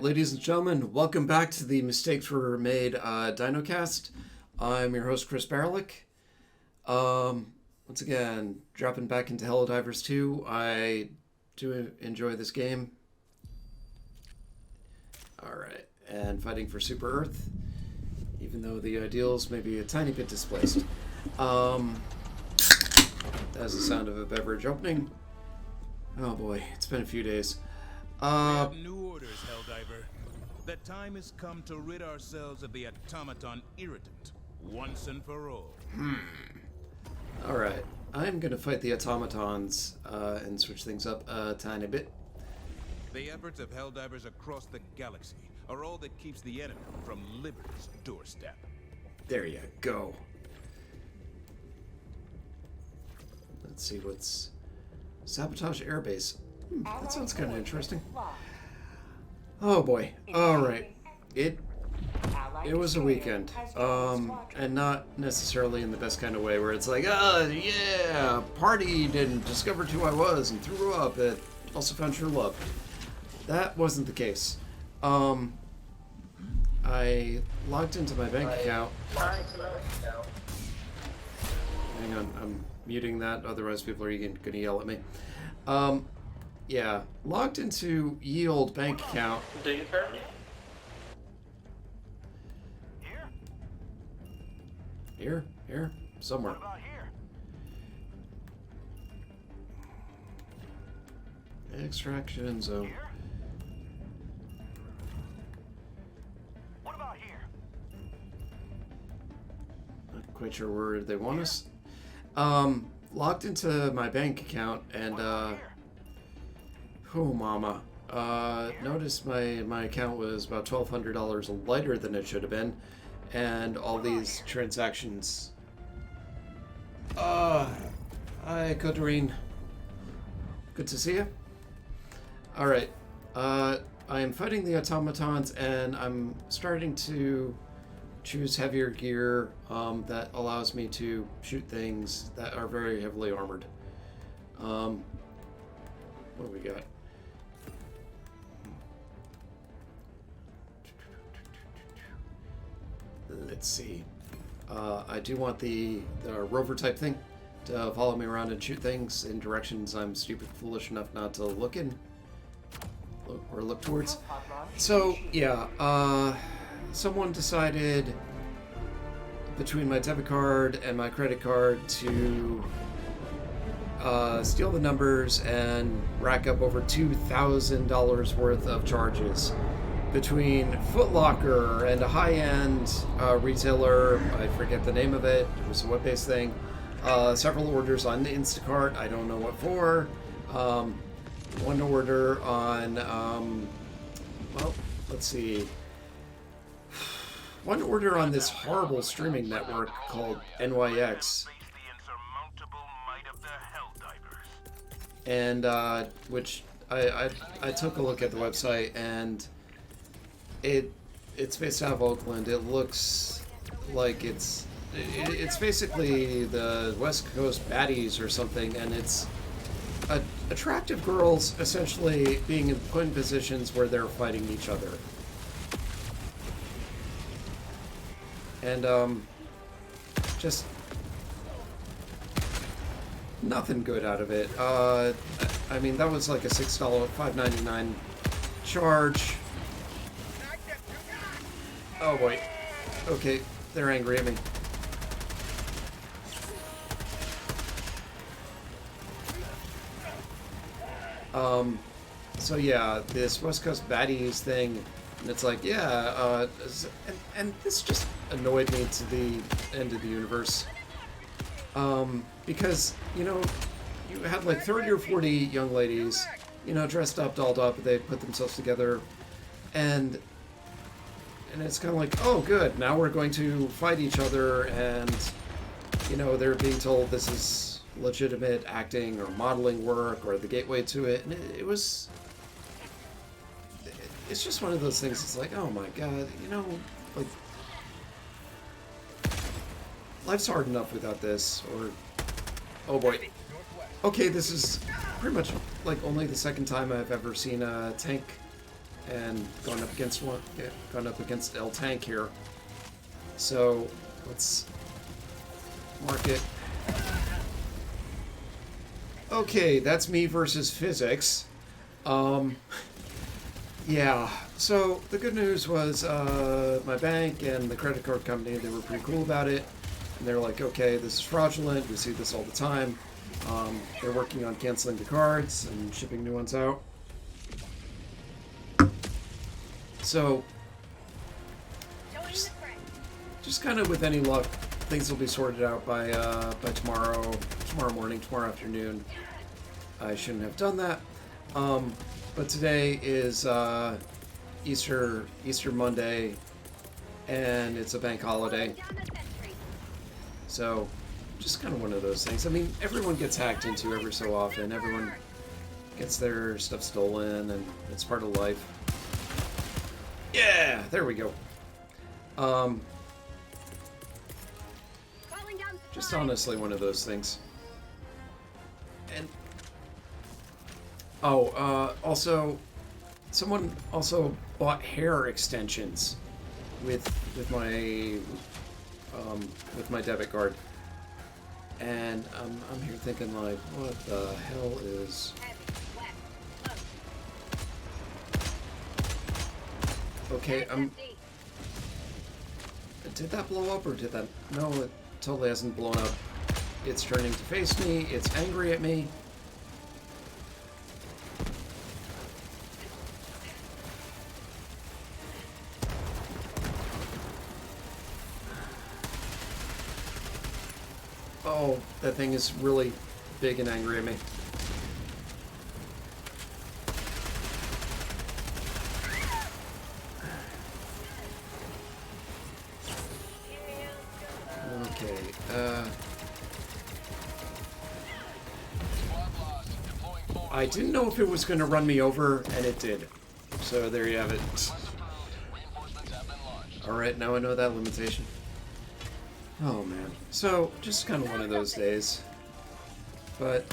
ladies and gentlemen, welcome back to the Mistakes Were Made Dinocast. I'm your host, Chris Barlick. Once again, dropping back into Helldivers 2. I do enjoy this game. Alright, and fighting for Super Earth, even though the ideals may be a tiny bit displaced. That's the sound of a beverage opening. Oh boy, it's been a few days. We have new orders, Helldiver. The time has come to rid ourselves of the automaton irritant, once and for all. Alright, I'm gonna fight the automatons and switch things up a tiny bit. The efforts of Helldivers across the galaxy are all that keeps the enemy from Liberty's doorstep. There you go. Let's see what's... Sabotage airbase. That sounds kind of interesting. Oh boy. Alright. It was a weekend. And not necessarily in the best kind of way where it's like, yeah, partied and discovered who I was and threw up and also found true love. That wasn't the case. I logged into my bank account. Hang on, I'm muting that, otherwise people are going to yell at me. Yeah, logged into ye old bank account. Do you currently? Here, somewhere. What about here? Extraction zone. Here? What about here? Not quite sure where they want us. Logged into my bank account and oh mama. Noticed my account was about $1,200 lighter than it should have been, and all these transactions. Hi, Coderine. Good to see you. Alright. I am fighting the automatons, and I'm starting to choose heavier gear that allows me to shoot things that are very heavily armored. What do we got? Let's see. I do want the rover type thing to follow me around and shoot things in directions I'm stupid foolish enough not to look in or look towards. So yeah, someone decided between my debit card and my credit card to steal the numbers and rack up over $2,000 worth of charges between Foot Locker and a high-end retailer. I forget the name of it. It was a web-based thing. Several orders on the Instacart. I don't know what for. One order on, well, let's see. One order on this horrible streaming network called NYX. And, which I took a look at the website, and it's based out of Oakland. It looks like it's basically the West Coast baddies or something, and it's attractive girls essentially being put in positions where they're fighting each other. And just nothing good out of it. I mean, that was like a $6, $5.99 charge. Oh boy. Okay, they're angry at me. So yeah, this West Coast baddies thing, and it's like, yeah, and this just annoyed me to the end of the universe. Because, you know, you had like 30 or 40 young ladies, you know, dressed up, dolled up, they put themselves together, and it's kind of like, oh good, now we're going to fight each other, and, you know, they're being told this is legitimate acting or modeling work or the gateway to it, and it's just one of those things. It's like, oh my god, you know, like, life's hard enough without this. Or, oh boy, okay, this is pretty much like only the second time I've ever seen a tank and going up against L tank here. So let's mark it. Okay, that's me versus physics. Yeah, so the good news was my bank and the credit card company, they were pretty cool about it. And they're like, okay, this is fraudulent. We see this all the time. They're working on canceling the cards and shipping new ones out. So, just kind of with any luck, things will be sorted out by tomorrow morning, tomorrow afternoon. I shouldn't have done that. But today is Easter Monday, and it's a bank holiday. So, just kind of one of those things. I mean, everyone gets hacked into every so often. Everyone gets their stuff stolen, and it's part of life. Yeah, there we go. Just honestly one of those things. And also, someone also bought hair extensions with my debit card, and I'm here thinking like, what the hell is? Okay, did that blow up or did that? No, it totally hasn't blown up. It's turning to face me. It's angry at me. Oh, that thing is really big and angry at me. Okay, I didn't know if it was going to run me over, and it did. So there you have it. Alright, now I know that limitation. Oh man. So, just kind of one of those days. But,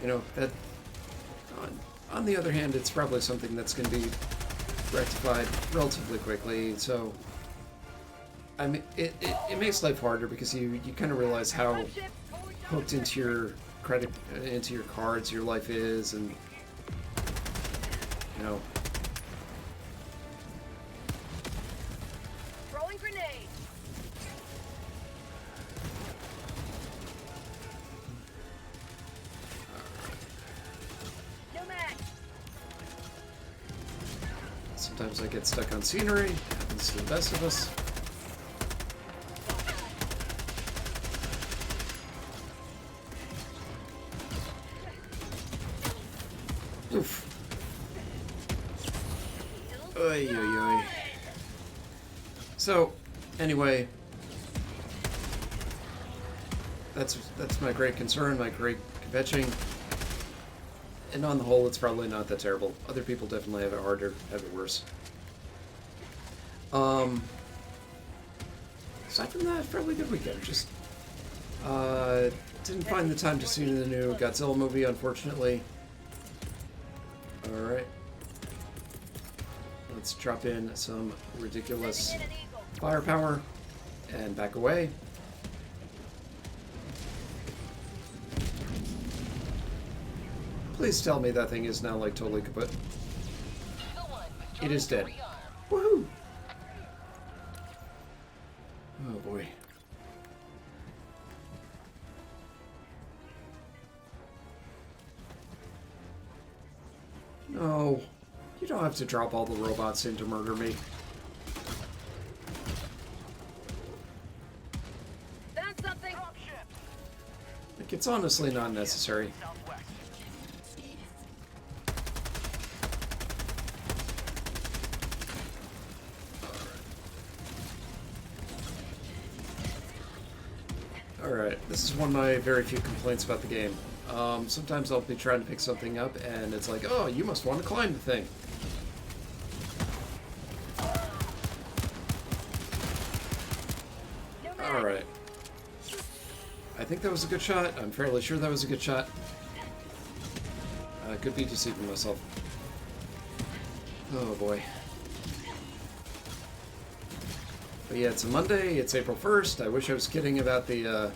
you know, that... On the other hand, it's probably something that's going to be rectified relatively quickly, so... I mean, it makes life harder because you kind of realize how hooked into your credit, into your cards your life is, and, you know... Throwing grenade. No match. Sometimes I get stuck on scenery. Happens to the best of us. Oof. Oy, oy, oy. So, anyway, that's my great concern, my great kvetching. And on the whole, it's probably not that terrible. Other people definitely have it harder, have it worse. Aside from that, fairly good weekend. Just didn't find the time to see the new Godzilla movie, unfortunately. Alright. Let's drop in some ridiculous firepower and back away. Please tell me that thing is now like totally kaput. It is dead. Woohoo! Oh boy. No, you don't have to drop all the robots in to murder me. Found something. Like, it's honestly not necessary. Alright, this is one of my very few complaints about the game. Sometimes I'll be trying to pick something up, and it's like, oh, you must want to climb the thing. Alright. I think that was a good shot. I'm fairly sure that was a good shot. I could be deceiving myself. Oh boy. But yeah, it's a Monday, it's April 1st. I wish I was kidding about the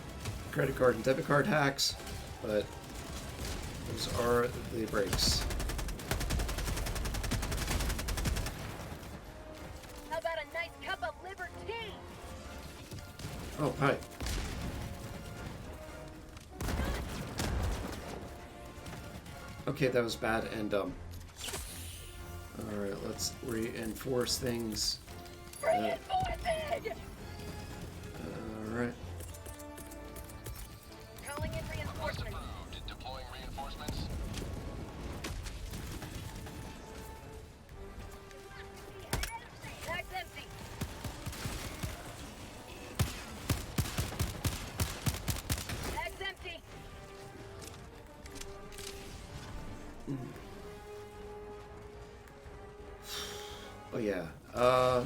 credit card and debit card hacks, but those are the breaks. How about a nice cup of liver tea? Oh, hi. Okay, that was bad and dumb. Alright, let's reinforce things. Reinforcing! Alright. Calling in reinforcements. Deploying reinforcements. Bag's empty. Bag's empty. Oh yeah.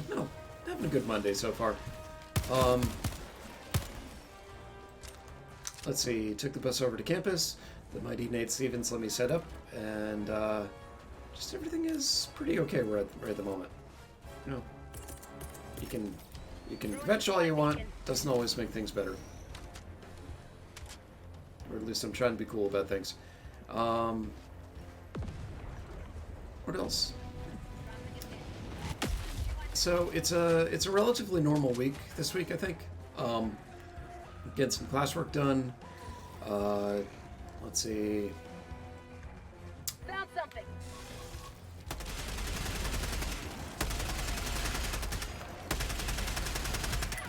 No. Having a good Monday so far. Let's see. Took the bus over to campus. The mighty Nate Stevens let me set up, and just everything is pretty okay right at the moment. You know, you can fetch all you want. Doesn't always make things better. Or at least I'm trying to be cool about things. What else? So it's a relatively normal week this week, I think. Getting some classwork done. Let's see. Found something.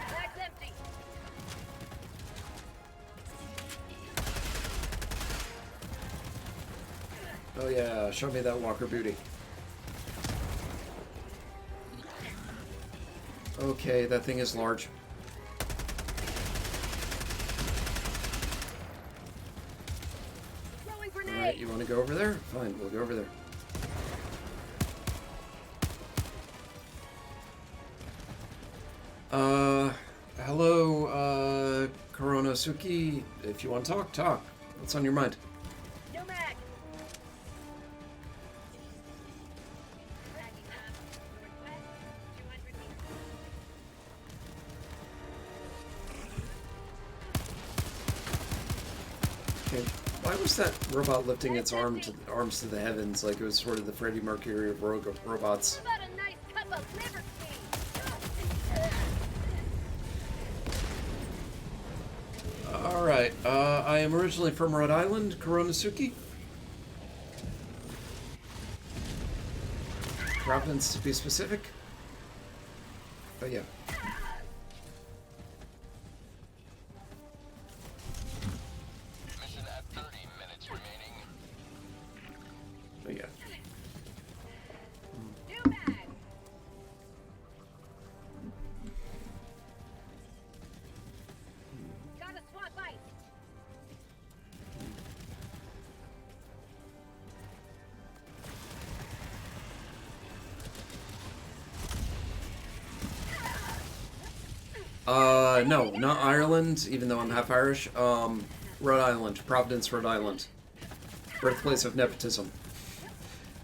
Bag's empty. Oh yeah, show me that Walker booty. Okay, that thing is large. Throwing grenade. Alright, you want to go over there? Fine, we'll go over there. Hello, Koronosuke. If you want to talk, talk. What's on your mind? No mag. Okay, why was that robot lifting its arms to the heavens like it was sort of the Freddie Mercury of robots? How about a nice cup of liver tea? Alright, I am originally from Rhode Island, Koronosuke. Province to be specific. But yeah. Mission at 30 minutes remaining. But yeah. New mag. Got a swap ice. No, not Ireland, even though I'm half Irish. Rhode Island, Providence, Rhode Island. Birthplace of nepotism.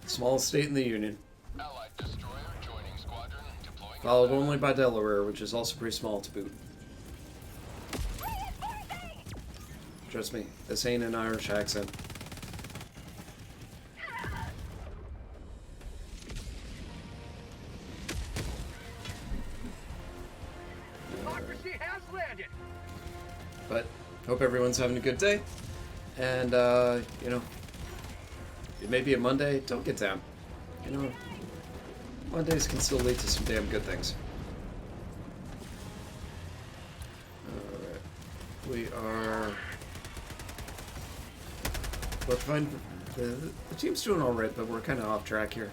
Smallest state in the Union. Allied destroyer joining squadron. Deploying. Followed only by Delaware, which is also pretty small to boot. Trust me, this ain't an Irish accent. Democracy has landed. But hope everyone's having a good day. And, you know, it may be a Monday. Don't get down. You know, Mondays can still lead to some damn good things. Alright. We are... Look, fine. The team's doing alright, but we're kind of off track here.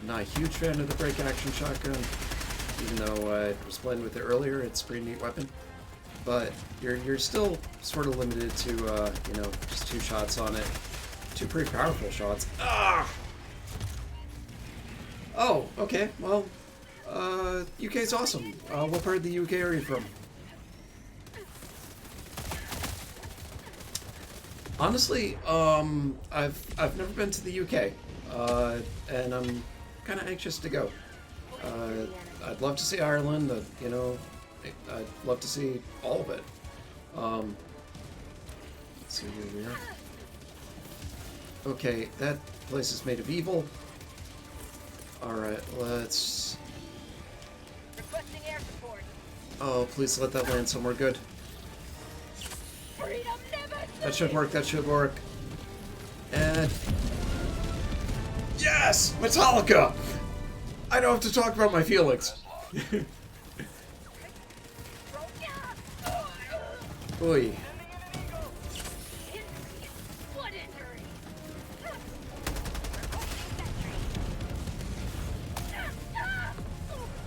Not a huge fan of the break action shotgun, even though I was playing with it earlier. It's a pretty neat weapon, but you're still sort of limited to you know, just 2 shots on it. 2 pretty powerful shots. Ah! Oh, okay. Well, UK's awesome. What part of the UK are you from? Honestly, I've never been to the UK, and I'm kind of anxious to go. I'd love to see Ireland. You know, I'd love to see all of it. Let's see where we are. Okay, that place is made of evil. All right, let's. Requesting air support. Oh, please let that land somewhere good. Freedom never That should work. That should work. And yes, Metallica. I don't have to talk about my feelings. Oy. What injury?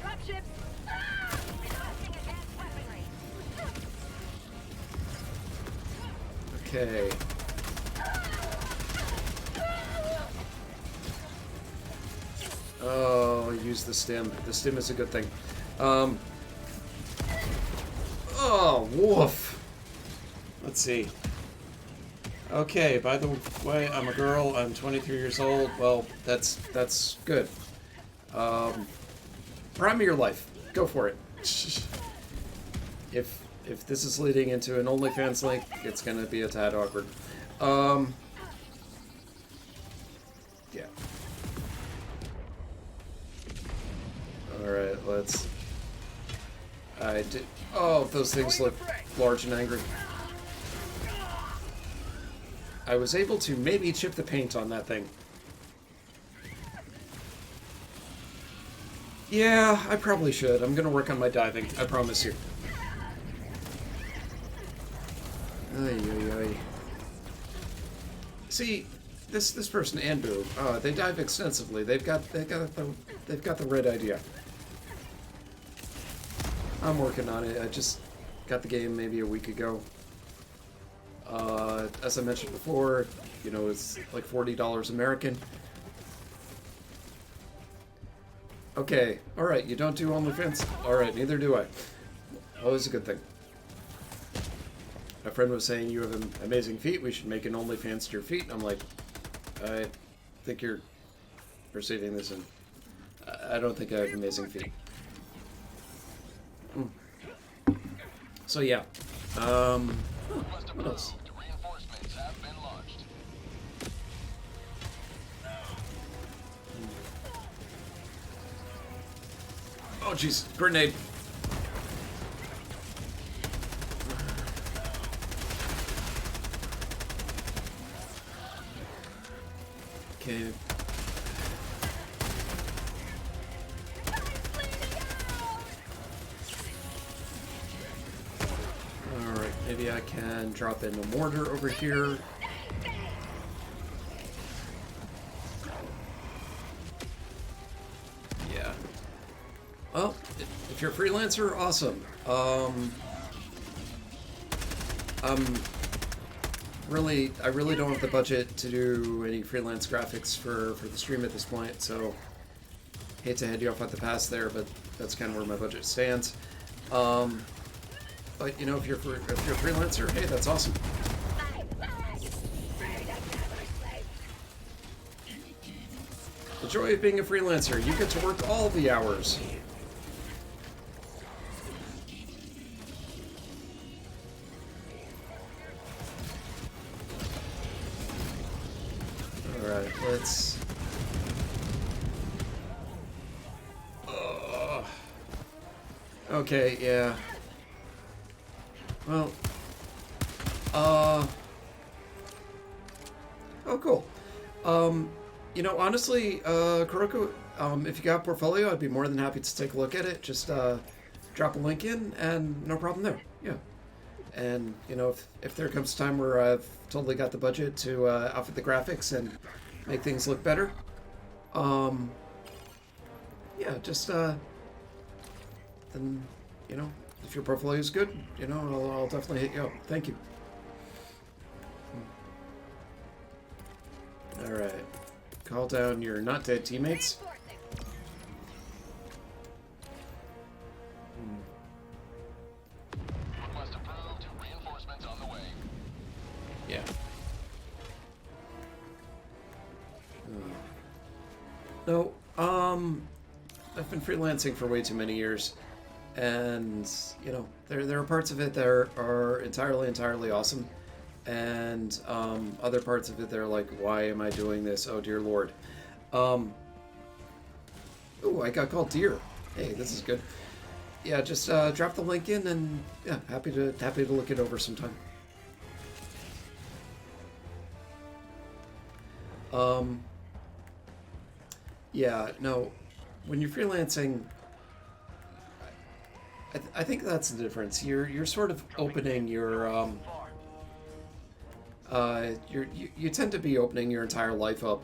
Dropships. Requesting advanced weaponry. Okay. Oh, use the stim. The stim is a good thing. Oh, woof. Let's see. Okay, by the way, I'm a girl. I'm 23 years old. Well, that's good. Prime of your life. Go for it. If this is leading into an OnlyFans link, it's gonna be a tad awkward. Yeah. Alright, let's... I did... Oh, those things look large and angry. I was able to maybe chip the paint on that thing. Yeah, I probably should. I'm gonna work on my diving, I promise you. Ay, ay, ay. See, this person, Anbu, they dive extensively. They've got the right idea. I'm working on it. I just got the game maybe a week ago. As I mentioned before, you know, it's like $40 American. Okay, alright, you don't do OnlyFans? Alright, neither do I. Always a good thing. My friend was saying you have amazing feet, we should make an OnlyFans to your feet, and I'm like, I think you're perceiving this in... I don't think I have amazing feet. So yeah, what else? Reinforcements have been launched. Oh jeez, grenade. Okay. Alright, maybe I can drop in a mortar over here. Yeah. Well, if you're a freelancer, awesome. I really don't have the budget to do any freelance graphics for the stream at this point, so hate to head you off at the pass there, but that's kind of where my budget stands. But you know, if you're a freelancer, hey, that's awesome. The joy of being a freelancer, you get to work all the hours. Alright, let's... Okay, yeah. Well... Oh, cool. You know, honestly, Kuroko, if you got a portfolio, I'd be more than happy to take a look at it. Just, drop a link in, and no problem there. Yeah. And, you know, if there comes a time where I've totally got the budget to, outfit the graphics and make things look better, yeah, just, then, you know, if your portfolio is good, you know, I'll definitely hit you up. Thank you. Alright. Call down your not dead teammates. Request approved. Reinforcements on the way. Yeah. been freelancing for way too many years, and you know, there are parts of it that are entirely awesome, and other parts of it that are like, why am I doing this? Oh dear Lord. Oh, I got called dear. Hey, this is good. Yeah, just drop the link in, and yeah, happy to look it over sometime. Yeah, no, when you're freelancing, I think that's the difference. You're sort of opening your you tend to be opening your entire life up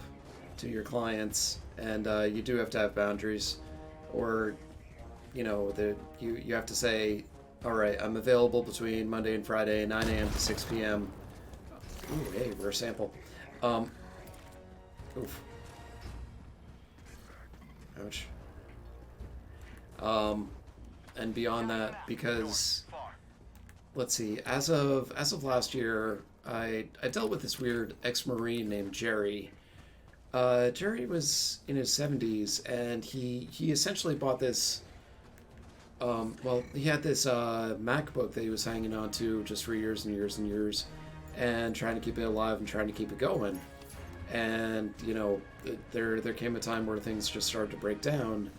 to your clients, and you do have to have boundaries, or you know, you have to say, all right, I'm available between Monday and Friday, 9 a.m. to 6 p.m. Ooh, hey, rare sample. Oof. Ouch. And beyond that, because let's see, as of last year, I dealt with this weird ex-Marine named Jerry. Jerry was in his 70s, and he essentially bought this. Well, he had this MacBook that he was hanging on to just for years and years and years, and trying to keep it alive and trying to keep it going. And you know, there came a time where things just started to break down,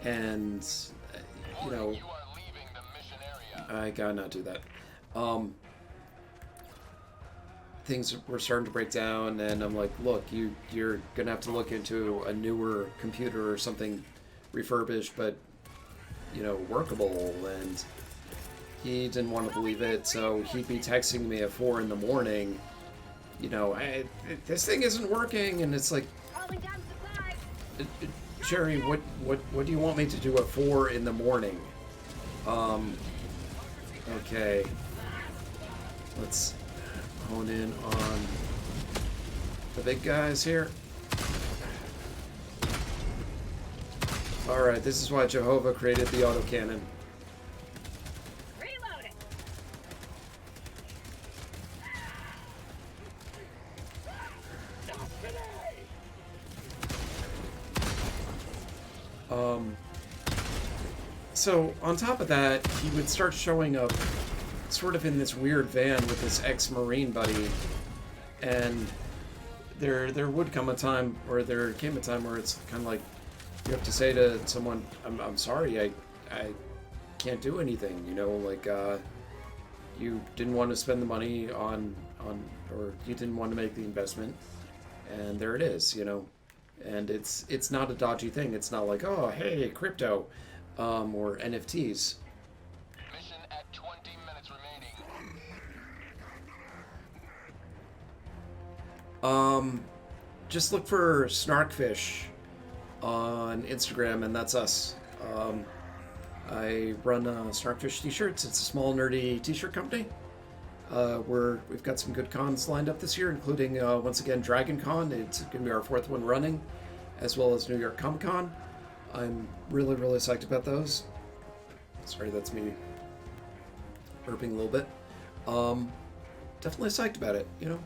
and you know, You are leaving the mission area. I gotta not do that. Things were starting to break down, and I'm like, look, you're gonna have to look into a newer computer or something refurbished, but you know, workable. And he didn't want to believe it, so he'd be texting me at 4 in the morning. You know, this thing isn't working, and it's like, Calling down supplies. Jerry, what do you want me to do at 4 in the morning? Okay. Let's hone in on the big guys here. Alright, this is why Jehovah created the autocannon. Reloading. So on top of that, he would start showing up sort of in this weird van with this ex-Marine buddy, and there came a time where it's kind of like, you have to say to someone, I'm sorry, I can't do anything, you know, like, you didn't want to spend the money on, or you didn't want to make the investment, and there it is, you know. And it's not a dodgy thing. It's not like, oh, hey, crypto, or NFTs. Mission at 20 minutes remaining. Just look for Snarkfish on Instagram, and that's us. I run Snarkfish t-shirts. It's a small, nerdy t-shirt company. We've got some good cons lined up this year, including, once again, Dragon Con. It's going to be our 4th one running, as well as New York Comic Con. I'm really, really psyched about those. Sorry, that's me burping a little bit. Definitely psyched about it, you know?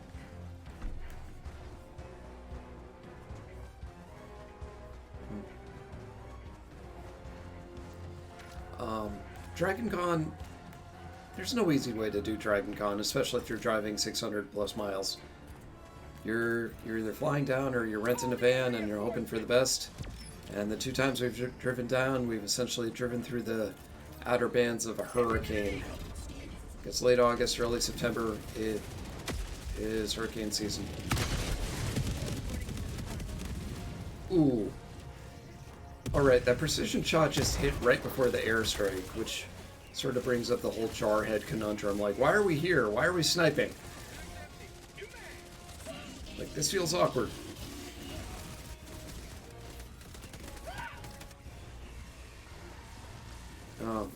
Dragon Con, there's no easy way to do Dragon Con, especially if you're driving 600 plus miles. You're either flying down or you're renting a van and you're hoping for the best. And the 2 times we've driven down, we've essentially driven through the outer bands of a hurricane. It's late August, early September. It is hurricane season. Ooh. Alright, that precision shot just hit right before the airstrike, which sort of brings up the whole Jarhead conundrum. Like, why are we here? Why are we sniping? Like, this feels awkward.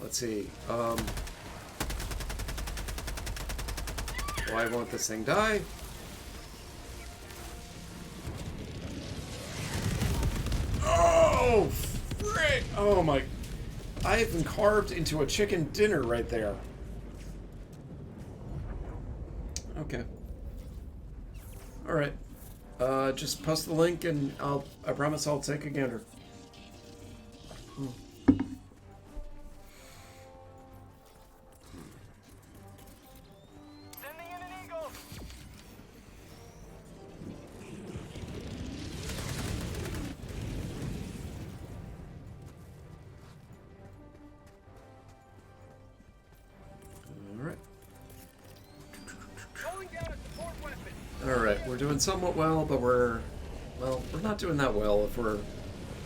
Let's see. Why won't this thing die? Oh, frick! Oh my... I have been carved into a chicken dinner right there. Okay. Alright. Just post the link and I promise I'll take a gander. we're doing somewhat well, but we're not doing that well if we're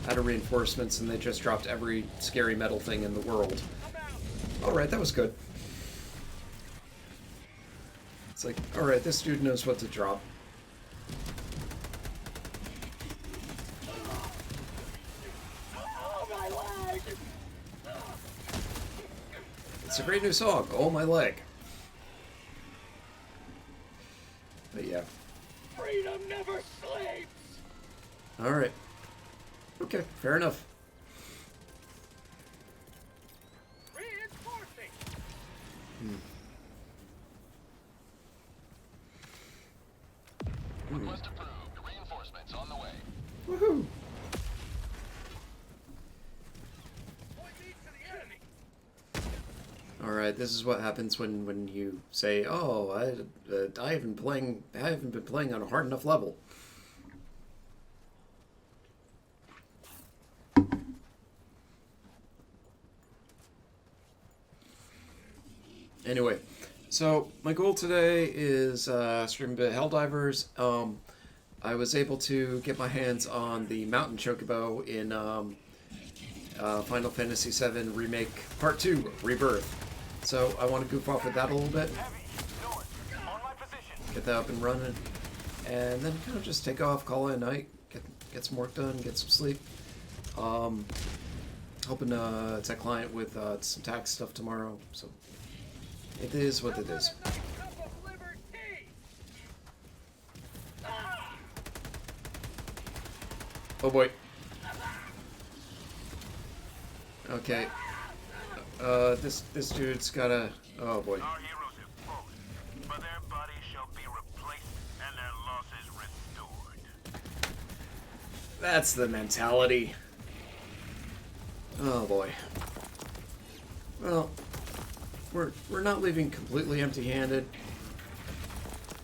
out of reinforcements and they just dropped every scary metal thing in the world. Alright, that was good. It's like, alright, this dude knows what to drop. It's a great new song, Oh My Leg. But yeah. Freedom never sleeps! Alright. Okay, fair enough. Reinforcing! Request approved. Reinforcements on the way. Woohoo! Point leads to the enemy! Alright, this is what happens when you say, "Oh, I haven't been playing on a hard enough level." Anyway, so my goal today is stream a bit of Helldivers. I was able to get my hands on the Mountain Chocobo in Final Fantasy VII Remake Part 2, Rebirth. So I want to goof off with that a little bit, get that up and running, and then kind of just take off, call it a night, get some work done, get some sleep. Hoping to tech client with some tax stuff tomorrow, so it is what it is. Oh boy. Okay. This dude's gotta. Oh boy. Our heroes have fallen, but their bodies shall be replaced and their losses restored. That's the mentality. Oh boy. Well, we're not leaving completely empty-handed.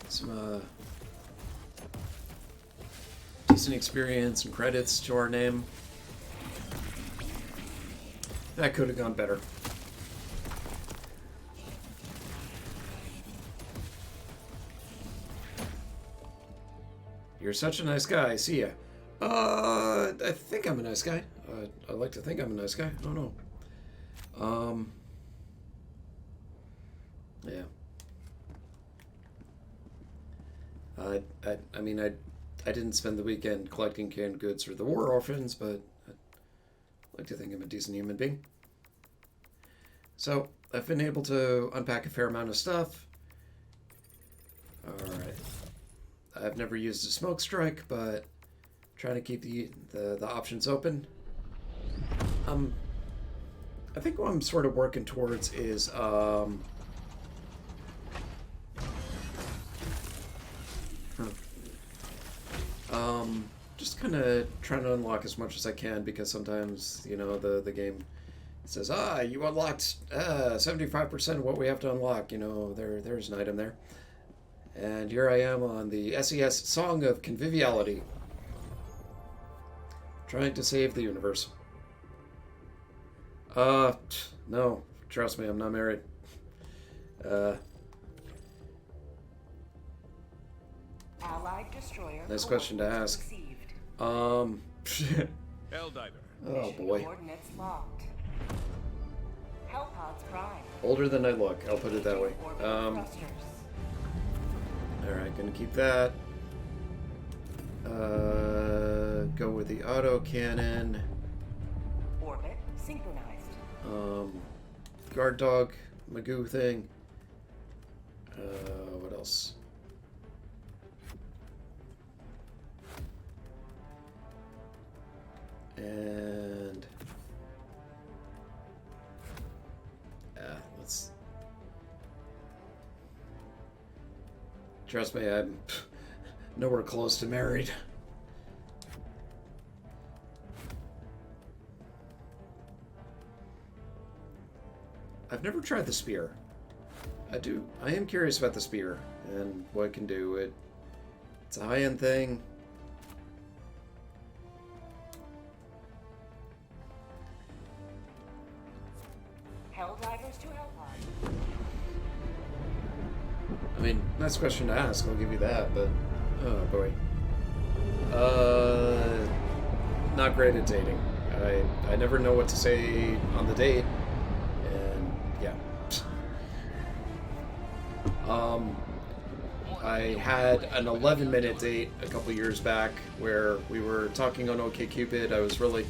Some decent experience and credits to our name. That could have gone better. You're such a nice guy. See ya. I think I'm a nice guy. I like to think I'm a nice guy. I don't know. Yeah. I mean, I didn't spend the weekend collecting canned goods for the war orphans, but I like to think I'm a decent human being. So, I've been able to unpack a fair amount of stuff. Alright. I've never used a smoke strike, but trying to keep the options open. I think what I'm sort of working towards is just kind of trying to unlock as much as I can, because sometimes, you know, the game says, you unlocked 75% of what we have to unlock. You know, there's an item there. And here I am on the SES Song of Conviviality, trying to save the universe. No, trust me, I'm not married. Allied destroyer. Nice question to ask. Received. Helldiver. Oh boy. Coordinates locked. Hellpods prime. Older than I look, I'll put it that way. Orbital thrusters. Alright, gonna keep that. Go with the auto cannon. Orbit synchronized. Guard dog, Magoo thing. What else? And let's. Trust me, I'm nowhere close to married. I've never tried the spear. I am curious about the spear and what it can do. It's a high-end thing. Helldivers to Hellpod. I mean, nice question to ask, I'll give you that, but Oh boy. Not great at dating. I never know what to say on the date, and yeah. I had an 11-minute date a couple years back where we were talking on OkCupid. I was really,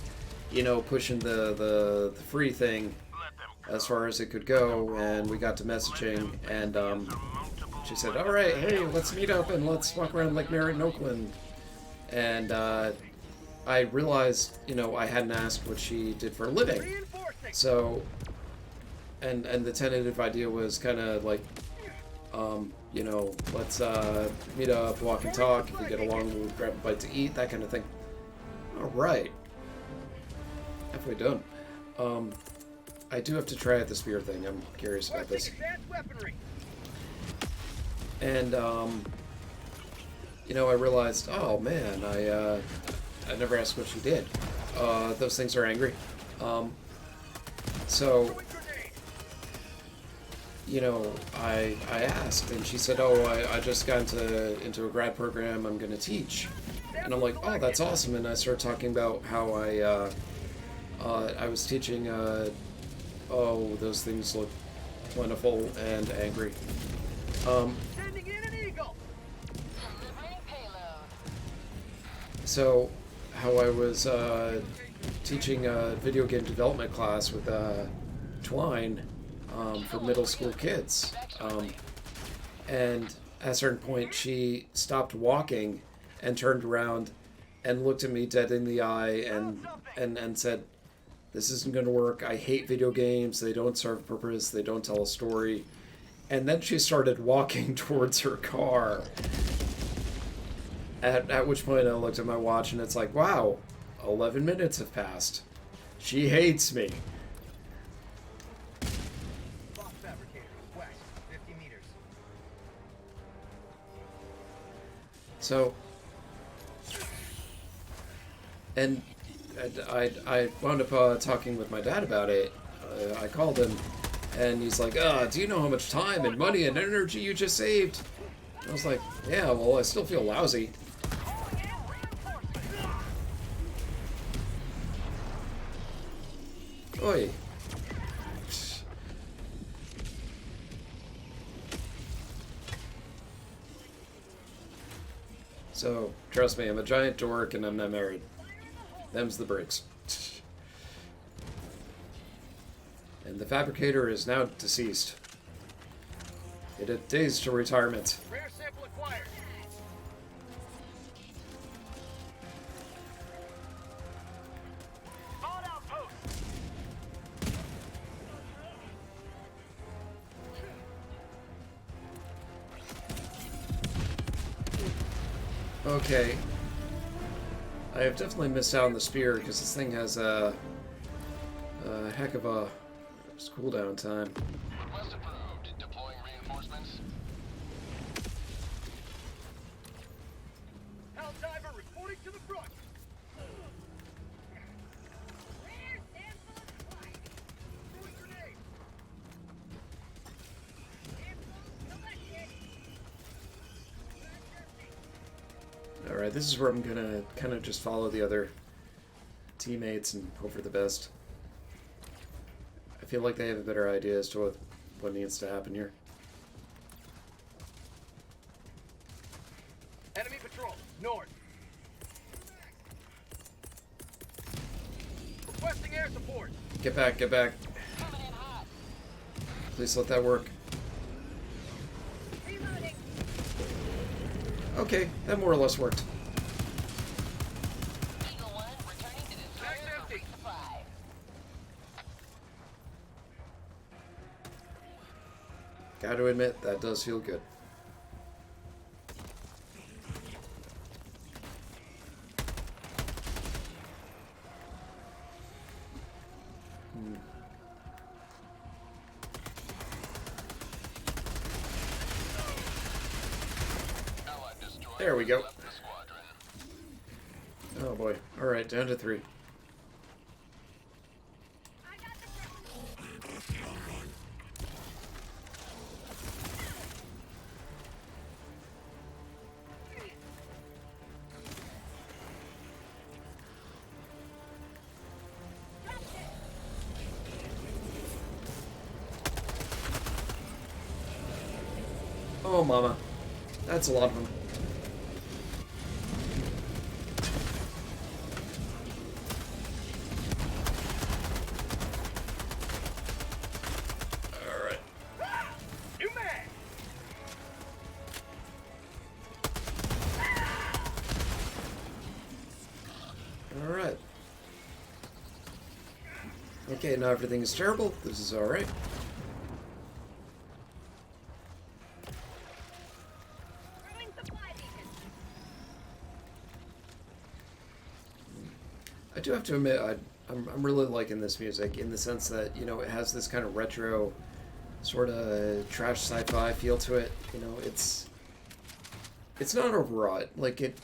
pushing the free thing as far as it could go, and we got to messaging, and she said, "All right, hey, let's meet up and let's walk around Lake Merritt in Oakland." And I realized, I hadn't asked what she did for a living. So, and the tentative idea was kind of like, let's meet up, walk and talk. If we get along, we'll grab a bite to eat, that kind of thing. All right. Halfway done. I do have to try out the spear thing. I'm curious about this. And, I realized, oh man, I never asked what she did. Those things are angry. So, I asked, and she said, oh, I just got into a grad program, I'm going to teach. And I'm like, oh, that's awesome. And I started talking about how I was teaching, those things look plentiful and angry. Sending in an eagle. Delivering payload. So, how I was teaching a video game development class with Twine for middle school kids. And at a certain point, she stopped walking and turned around and looked at me dead in the eye and said, "This isn't going to work. I hate video games. They don't serve a purpose. They don't tell a story." And then she started walking towards her car. At which point I looked at my watch and it's like, wow, 11 minutes have passed. She hates me. Box fabricator, west, 50 meters. So, and I wound up talking with my dad about it. I called him, and he's like, do you know how much time and money and energy you just saved? I was like, yeah, well, I still feel lousy. Oi. So, trust me, I'm a giant dork and I'm not married. Them's the breaks. And the fabricator is now deceased. It had days to retirement. Rare sample acquired. On outpost. Okay. I have definitely missed out on the spear because this thing has a heck of a cooldown time. Request approved. Deploying reinforcements. Helldiver reporting to the front. Rare sample acquired. Throwing grenade. Sample selected. Alright, this is where I'm gonna kind of just follow the other teammates and hope for the best. I feel like they have a better idea as to what needs to happen here. Enemy patrol, north. Requesting air support. Get back, get back. Coming in hot. Please let that work. Reloading. Okay, that more or less worked. Eagle 1 returning to destroyer Bag's empty. supply. Gotta admit, that does feel good. Allied destroyer. There we go. Left the squadron. Oh boy. Alright, down to 3. I got the Oh, mama. That's a lot of them. Alright. New mag! Alright. Okay, now everything is terrible. This is alright. Throwing supply beacon. I do have to admit, I'm really liking this music in the sense that, you know, it has this kind of retro, sort of trash sci-fi feel to it. You know, it's not overwrought. Like, it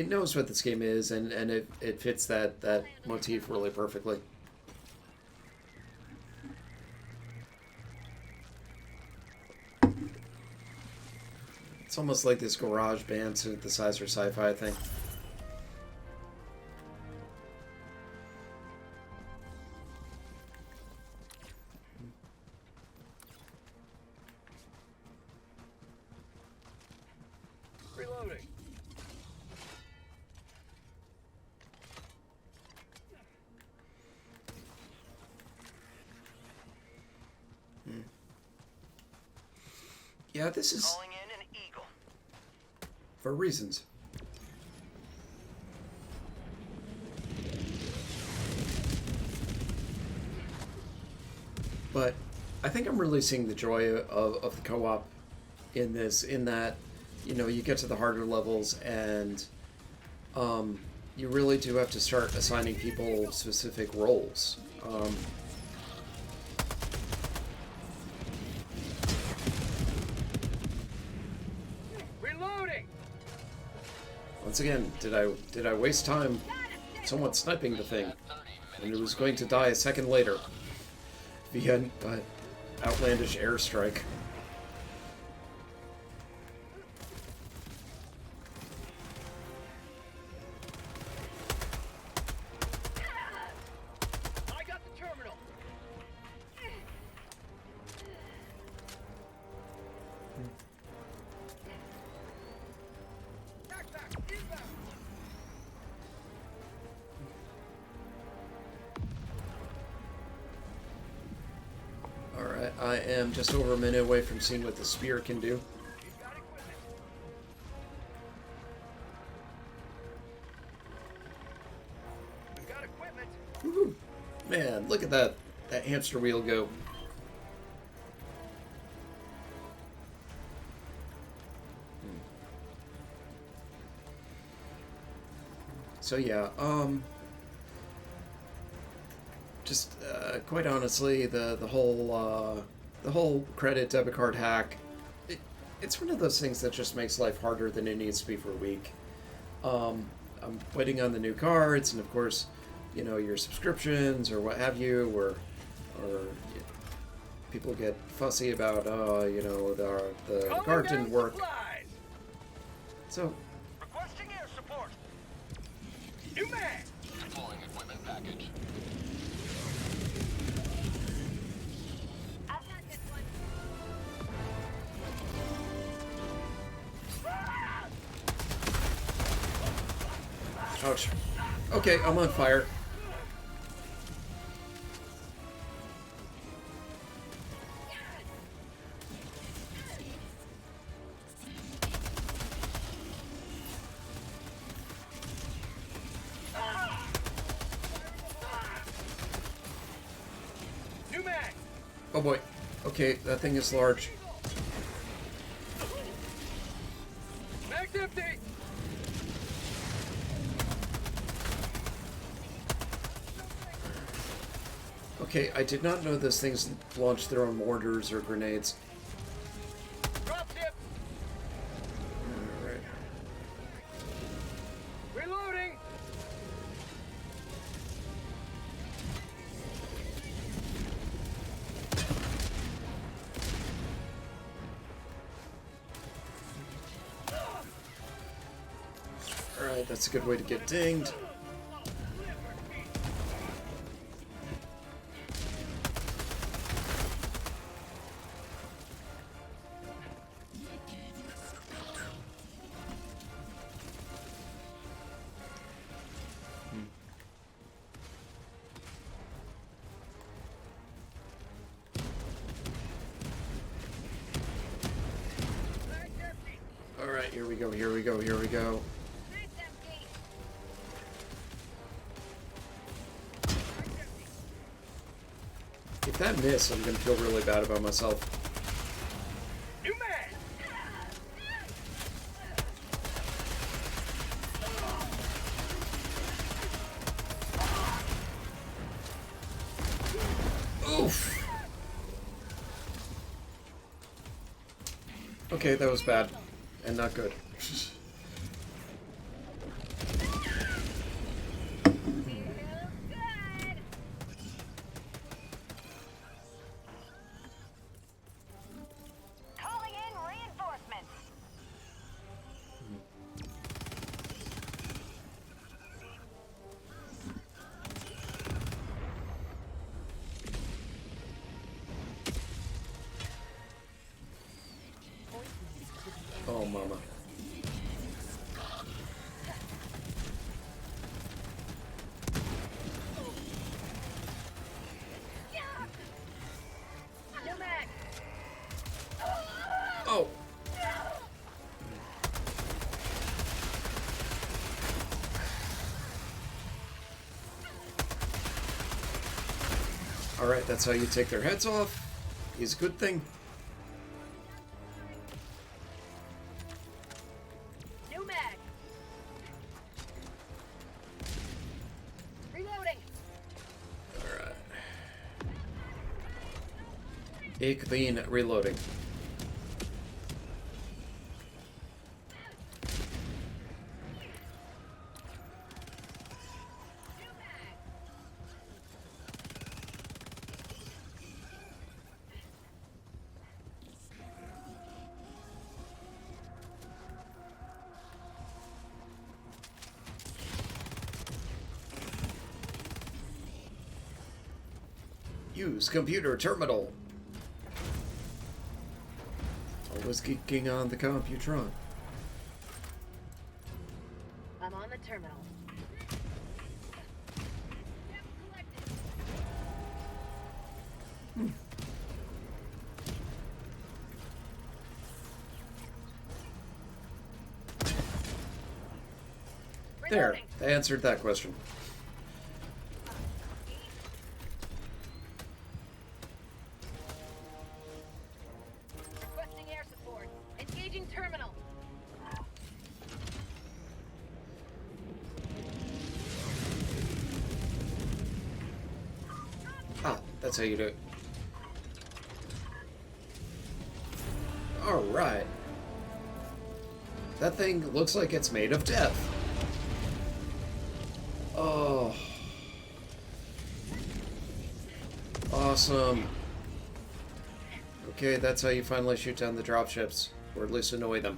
knows what this game is, and it fits that motif really perfectly. It's almost like this garage band synthesizer sci-fi thing. Reloading. Yeah, this is Calling in an eagle. for reasons. But I think I'm really seeing the joy of the co-op in this, in that, you know, you get to the harder levels and you really do have to start assigning people specific roles. Reloading. Once again, did I waste time somewhat sniping the thing, and it was going to die a second later via an outlandish airstrike. I got the terminal. Backpack inbound. Alright, I am just over a minute away from seeing what the spear can do. We've got equipment. We've got equipment. Woohoo! Man, look at that hamster wheel go. So yeah, just quite honestly, the whole credit debit card hack, it's one of those things that just makes life harder than it needs to be for a week. I'm waiting on the new cards, and of course, you know, your subscriptions or what have you, or people get fussy about, you know, the Calling card down didn't work. supplies. So Requesting air support. New mag. Deploying equipment package. I've got this one. ouch. Okay, I'm on fire. New mag. Oh boy. Okay, that thing is large. Mag's empty. Okay, I did not know those things launch their own mortars or grenades. Drop ship. Alright. Reloading. Alright, that's a good way to get dinged. Alright, here we go, here we go, here we go. Nice empty. If that miss, I'm gonna feel really bad about myself. New mag. Oof! Okay, that was bad. And not good. Feels good. Calling in reinforcements. Oh, mama. New mag. Oh! Alright, that's how you take their heads off. Is a good thing. New mag. Reloading. Alright. Ich bin reloading. Use computer terminal. Always geeking on the Computron. I'm on the terminal. There, Reloading. they answered that question. Requesting air support. Engaging terminal. Ah, that's how you do it. Alright. That thing looks like it's made of death. Oh. Awesome. Okay, that's how you finally shoot down the dropships. Or at least annoy them.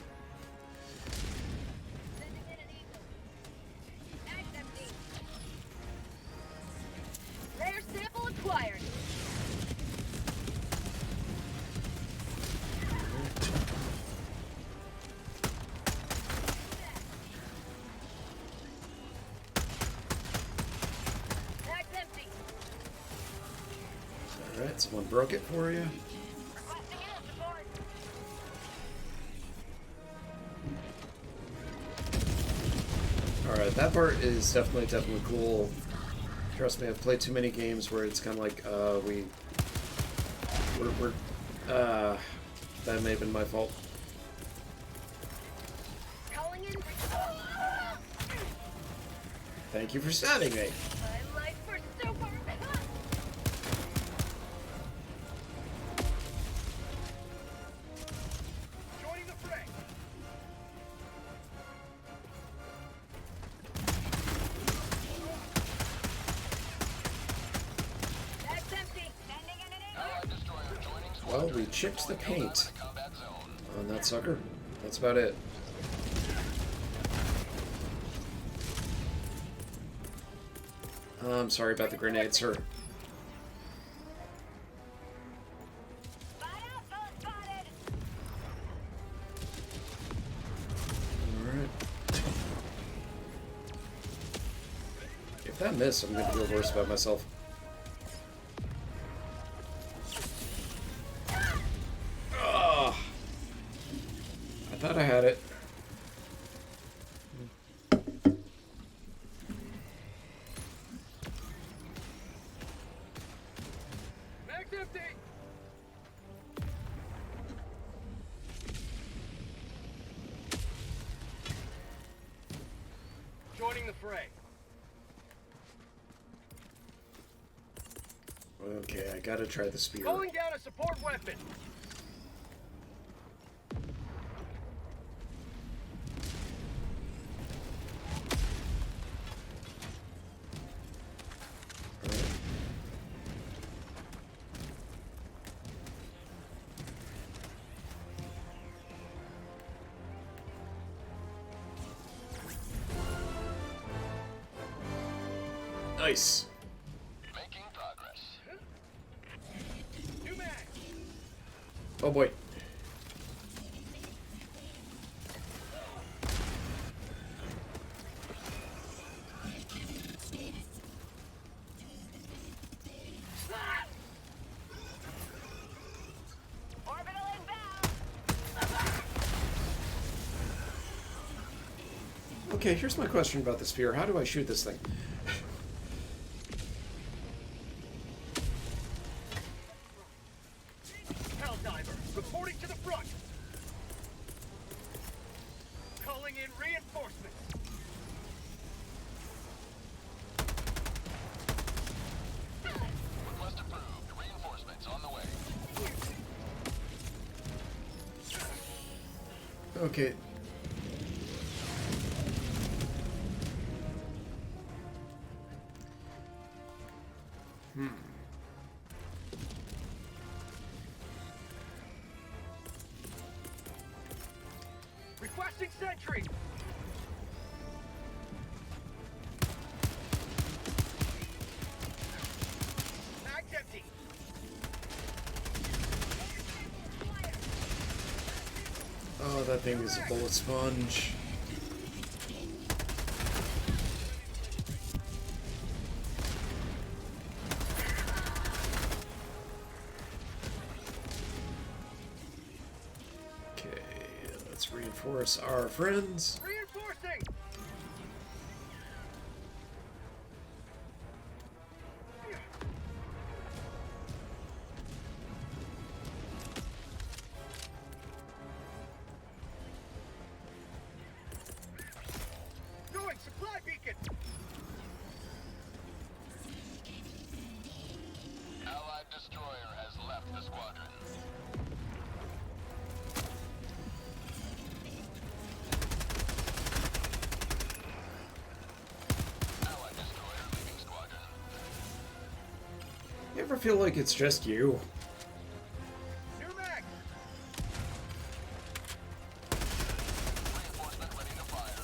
Sending in an eagle. Mag's empty. Rare sample acquired. Mag's empty. Alright, someone broke it for you. Requesting air support. Alright, that part is definitely cool. Trust me, I've played too many games where it's kind of like, that may have been my fault. Calling in. Thank you for stabbing me. My life for super. Joining the fray. Mag's empty. Sending in an eagle. Allied destroyer joining Well, squadron. we chipped the Deploying paint helldiver combat zone. on that sucker. That's about it. I'm sorry about the grenade, sir. Spot out, bullet spotted. Alright. If that missed, I'm gonna feel worse about myself. Ugh. I thought I had it. Joining the fray. Okay, I gotta try the spear. Calling down a support weapon. Alright. Nice. Making progress. New mag. Oh boy. Orbital inbound. Okay, here's my question about the spear. How do I shoot this thing? Helldiver, reporting to the front. Calling in reinforcements. Request approved. Reinforcements on the way. Okay. Requesting sentry. Mag's empty. Oh, that thing is a bullet sponge. Okay, let's reinforce our friends. Reinforcing. Going supply beacon. Allied destroyer has left the squadron. Allied destroyer leaving squadron. You ever feel like it's just you? New mag. Reinforcement ready to fire.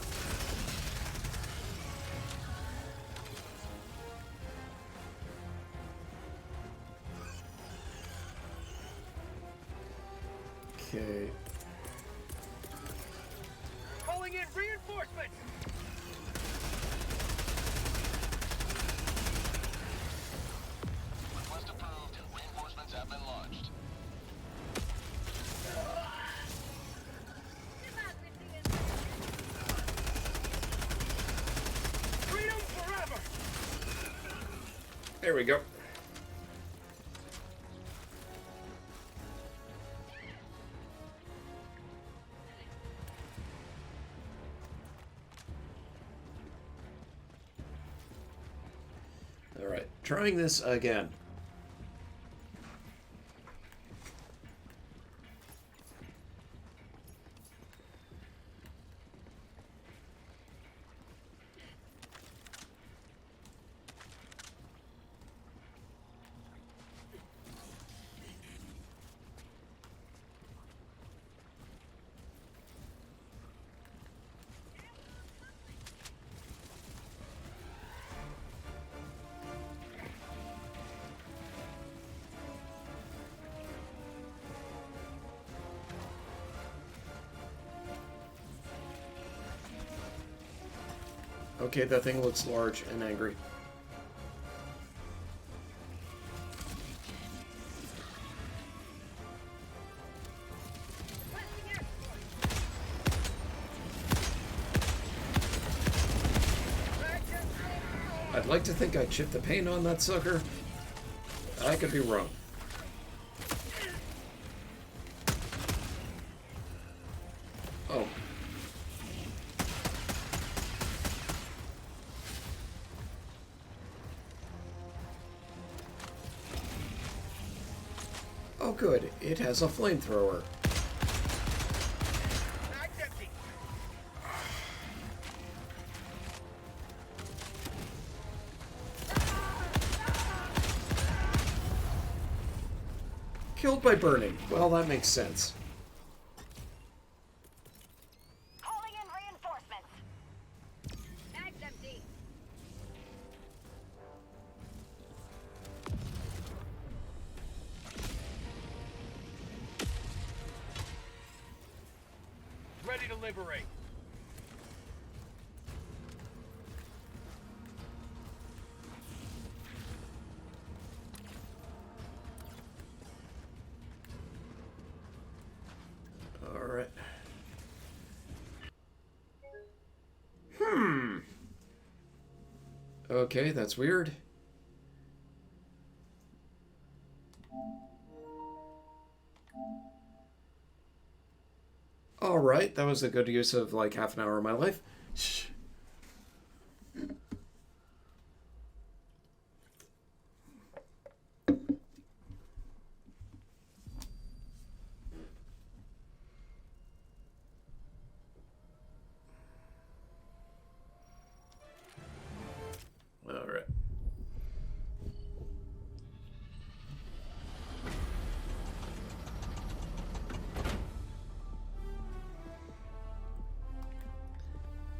Okay. Calling in reinforcements. Request approved. Reinforcements have been launched. Freedom forever. There we go. All right, trying this again. Okay, that thing looks large and angry. I'd like to think I chipped the paint on that sucker. I could be wrong. Oh. Oh, good. It has a flamethrower. Mag's empty. Killed by burning. Well, that makes sense. Calling in reinforcements. Mag's empty. Ready to liberate. Alright. Okay, that's weird. Alright, that was a good use of like half an hour of my life. Alright.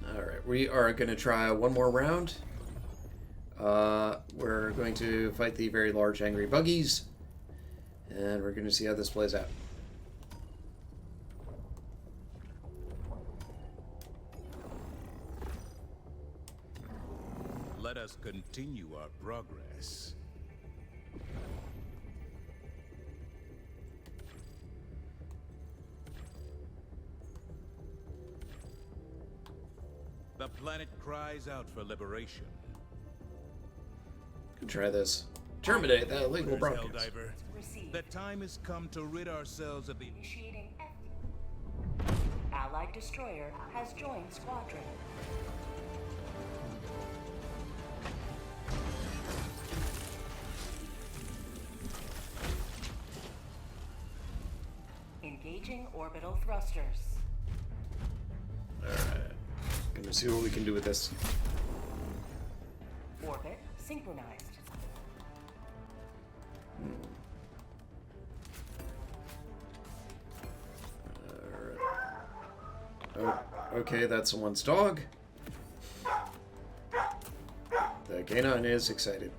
Alright, we are going to try one more round. We're going to fight the very large angry buggies. And we're going to see how this plays out. Let us continue our progress. The planet cries out for liberation. Can try this. Terminate that illegal Orders, broadcast. Helldiver. Received. The time has come to rid ourselves of the... Initiating Allied destroyer has joined squadron. Engaging orbital thrusters. Alright. Gonna see what we can do with this. Orbit synchronized. Oh, okay, that's someone's dog. The canine is excited.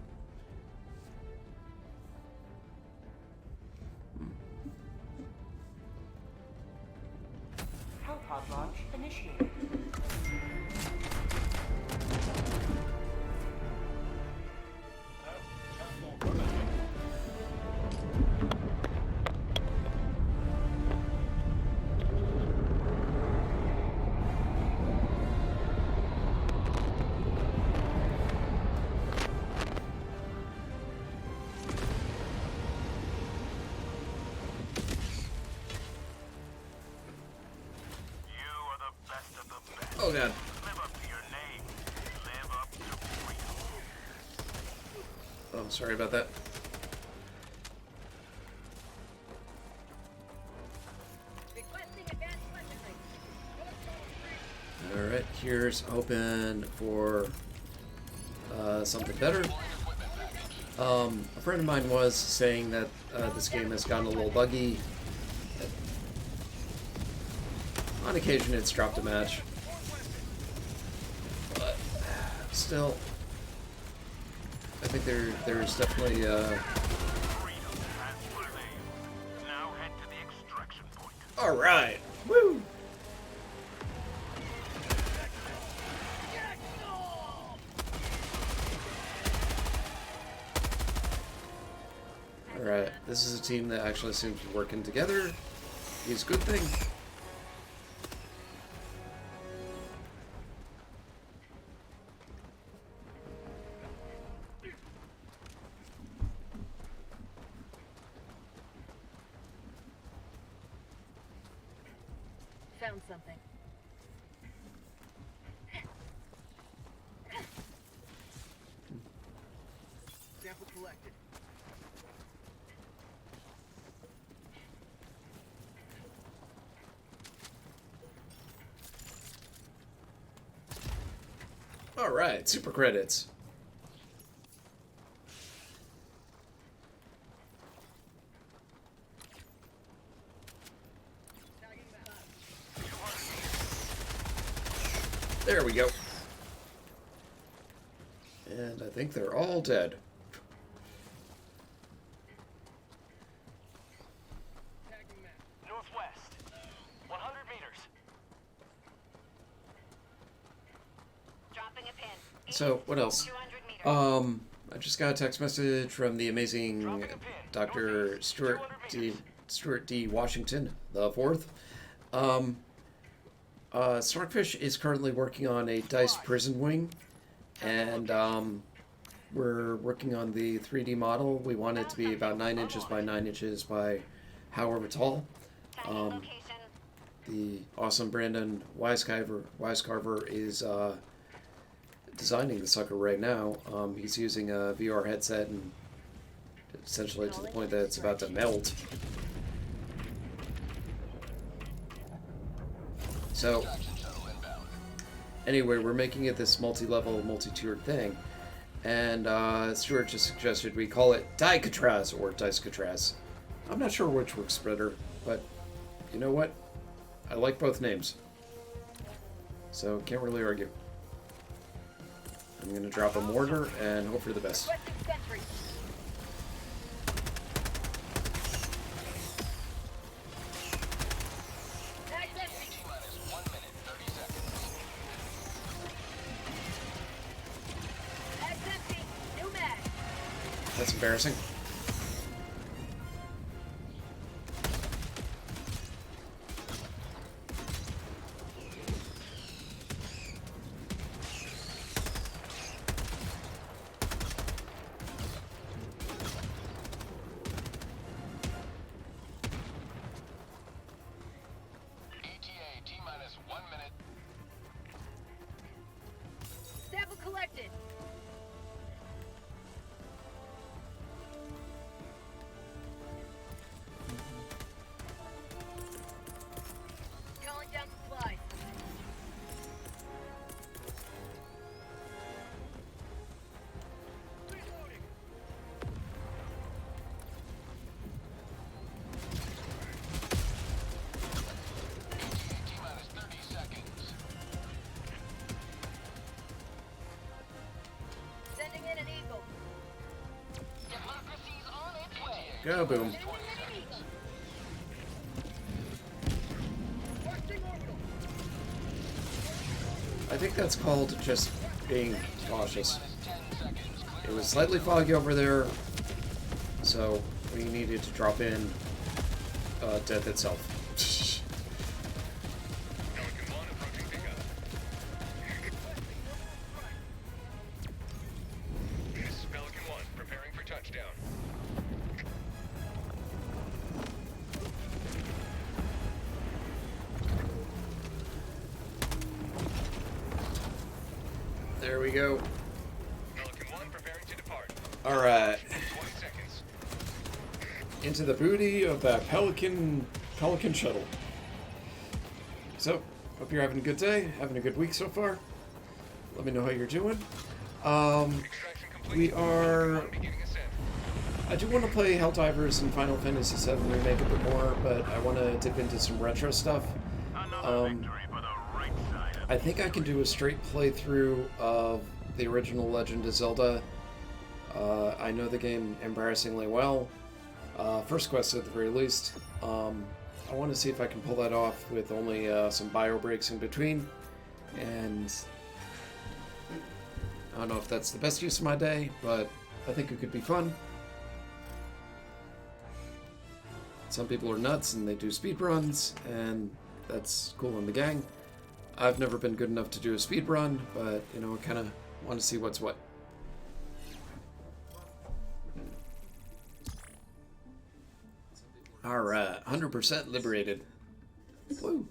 Hellpod launch initiated. Oh god. Oh, sorry about that. Requesting advanced weaponry. Alright, here's hoping for something better. A friend of mine was saying that this game has gotten a little buggy. On occasion it's dropped a match. But still, I think there's definitely Alright! Woo! Alright, this is a team that actually seems to be working together. It's a good thing. Found something. Sample collected. Alright, super credits. There we go. And I think they're all dead. Northwest. 100 meters. Dropping a pin. So, what else? 200 meters. I just got a text message from the amazing Dr. Stuart D. Washington, the fourth. Starkfish is currently working on a DICE prison wing, and we're working on the 3D model. We want it to be about 9 inches by 9 inches by however tall. Location. The awesome Brandon Wisecarver is designing the sucker right now. He's using a VR headset, and essentially to the point that it's about to melt. So, anyway, we're making it this multi-level, multi-tiered thing, and Stuart just suggested we call it Dicatraz or Dicecatraz. I'm not sure which works better, but you know what? I like both names, so can't really argue. I'm gonna drop a mortar and hope for the best. Requesting sentry. Mag's empty. T-minus 1 minute, 30 seconds. Mag's empty. New mag. That's embarrassing. ETA, T-minus 1 minute. Sample collected. Calling down supplies. Reloading. ETA, T-minus 30 seconds. Sending in an eagle. Democracy's on its way. Go boom. Sending in an eagle. Requesting orbital. I think that's called just being cautious. Minus 10 seconds. It was slightly foggy over there, so we needed to drop in death itself. Pelican 1 approaching pickup. This is Pelican 1, preparing for touchdown. There we go. Pelican 1 preparing to depart. Alright. 20 seconds. Into the booty of that Pelican shuttle. So, hope you're having a good day, having a good week so far. Let me know how you're doing. Extraction complete. We are... Pelican 1 beginning ascent. I do want to play Helldivers and Final Fantasy VII Remake a bit more, but I want to dip into some retro stuff. I think I can do a straight playthrough of the original Legend of Zelda. I know the game embarrassingly well. First quest at the very least. I want to see if I can pull that off with only some bio breaks in between. And I don't know if that's the best use of my day, but I think it could be fun. Some people are nuts and they do speedruns, and that's cool in the gang. I've never been good enough to do a speedrun, but, you know, I kind of want to see what's what. Alright, 100% liberated. Woo!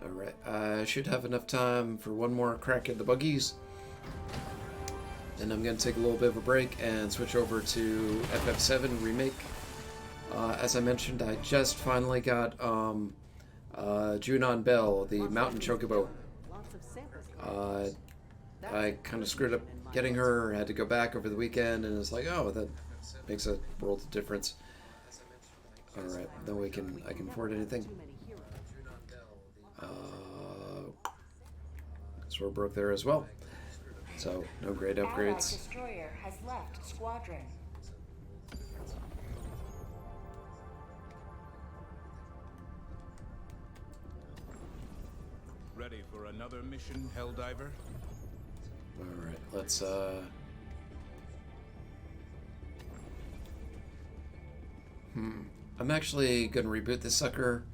Alright, I should have enough time for one more crack at the buggies. Then I'm going to take a little bit of a break and switch over to FF7 Remake. As I mentioned, I just finally got Junon Bell, the mountain chocobo. I kind of screwed up getting her, had to go back over the weekend, and it's like, oh, that makes a world of difference. Alright, then I can afford anything. So we're broke there as well. So, no great Allied upgrades. destroyer has left squadron. Ready for another mission, Helldiver? Alright, let's, I'm actually gonna reboot this sucker,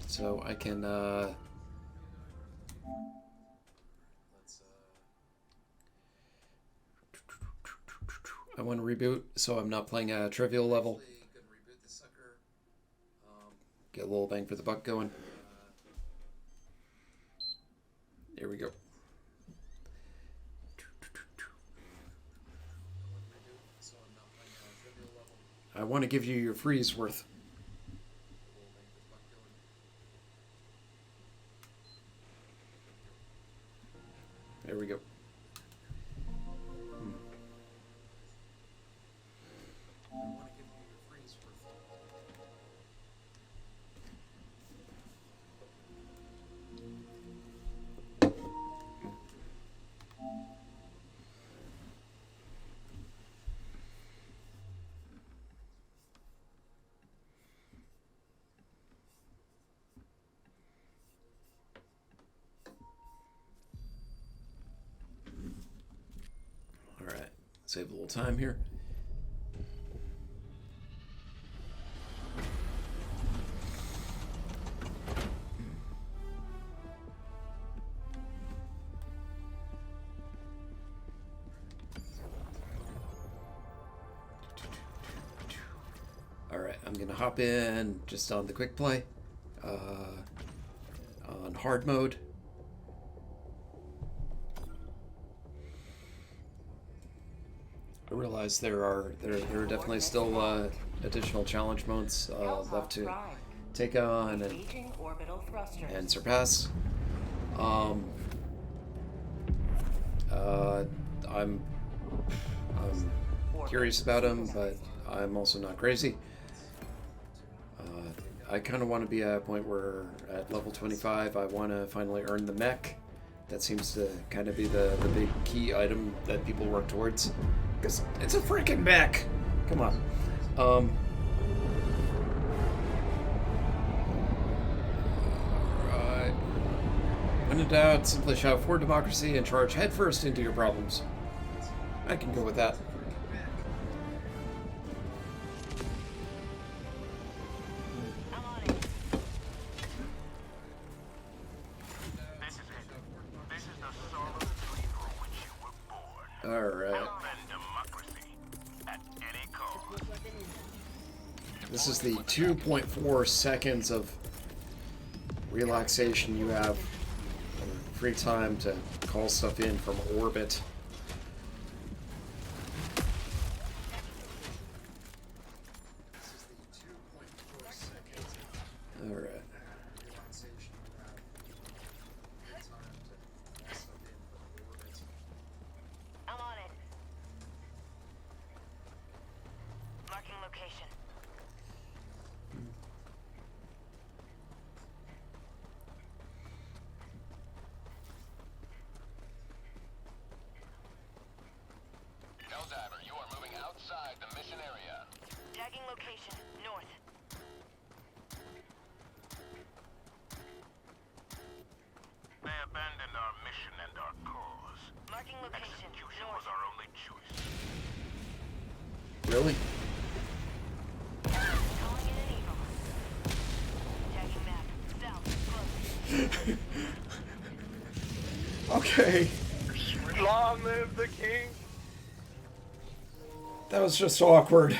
so I can, I want to reboot, so I'm not playing a trivial level. Get a little bang for the buck going. Here we go. I want to give you your freeze worth. There we go. Alright, save a little time here. Alright, I'm gonna hop in just on the quick play. On hard mode. I realize there are definitely still additional challenge modes left to take on Engaging orbital thrusters. and surpass. I'm curious about them, but I'm also not crazy. I kind of want to be at a point where at level 25 I want to finally earn the mech. That seems to kind of be the big key item that people work towards. Because it's a freaking mech! Come on. Alright. When in doubt, simply shout for democracy and charge headfirst into your problems. I can go with that. I'm on it. This is the solemn dream for which you were born. Alright. Defend democracy at any cost. This is the 2.4 seconds of relaxation you have. Free time to call stuff in from orbit. Alright. I'm on it. Marking location. Helldiver, you are moving outside the mission area. Tagging location. North. They abandoned our mission and our cause. Marking location. Execution North. was our only choice. Really? Calling in an eagle. Tagging map. South. Close. Okay. Long live the king! That was just awkward.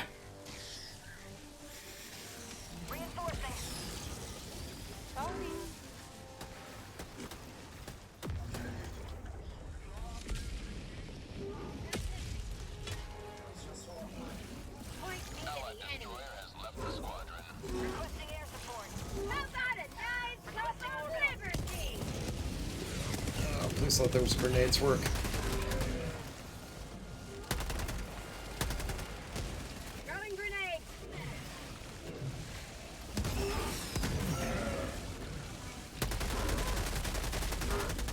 Reinforcing. Allied Just let those grenades work. Throwing grenade.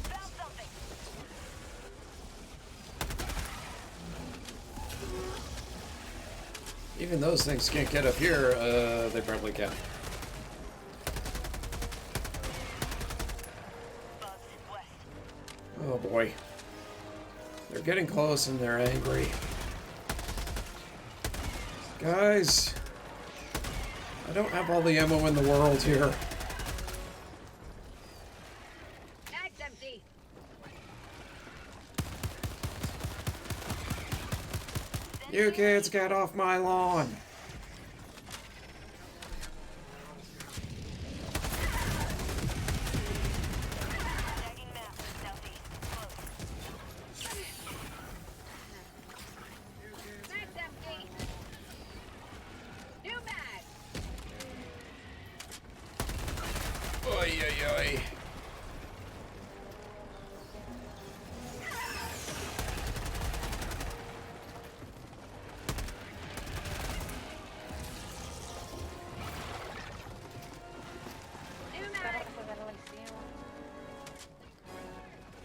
Found something. Even those things can't get up here. They probably can. Bugs west. Oh boy. They're getting close and they're angry. Guys, I don't have all the ammo in the world here. Mag's empty. You kids get off my lawn. Tagging map. Southeast. Close. Mag's empty. New mag. Oy, oy, oy. New mag.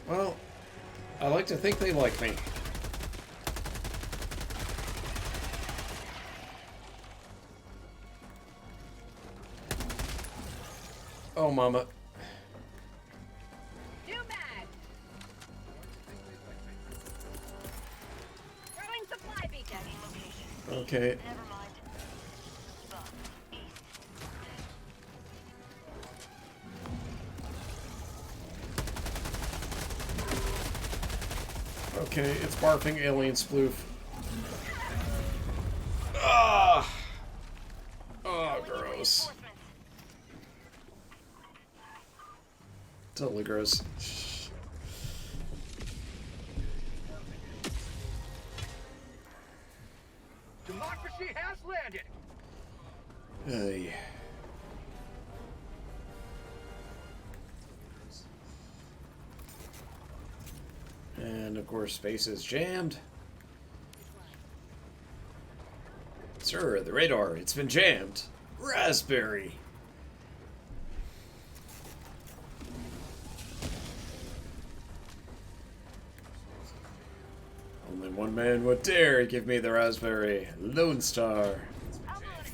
Well, I like to think they like me. Oh, mama. New mag. Throwing supply beacon. Tagging location. Okay. Never mind. Bugs. East. Okay, it's barfing alien sploof. Ah! Oh, gross. Reinforcements. Totally gross. Democracy has landed. Hey. And of course, space is jammed. Sir, the radar, it's been jammed. Raspberry. Only one man would dare give me the raspberry. Lone Star. Uploading.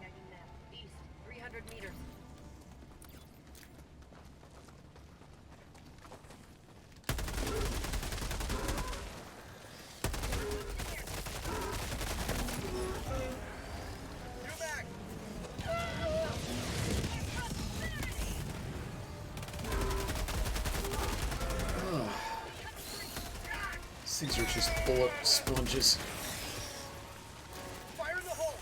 Tagging map. East. 300 meters. New mag. These things are just bullet sponges. Fire in the hole.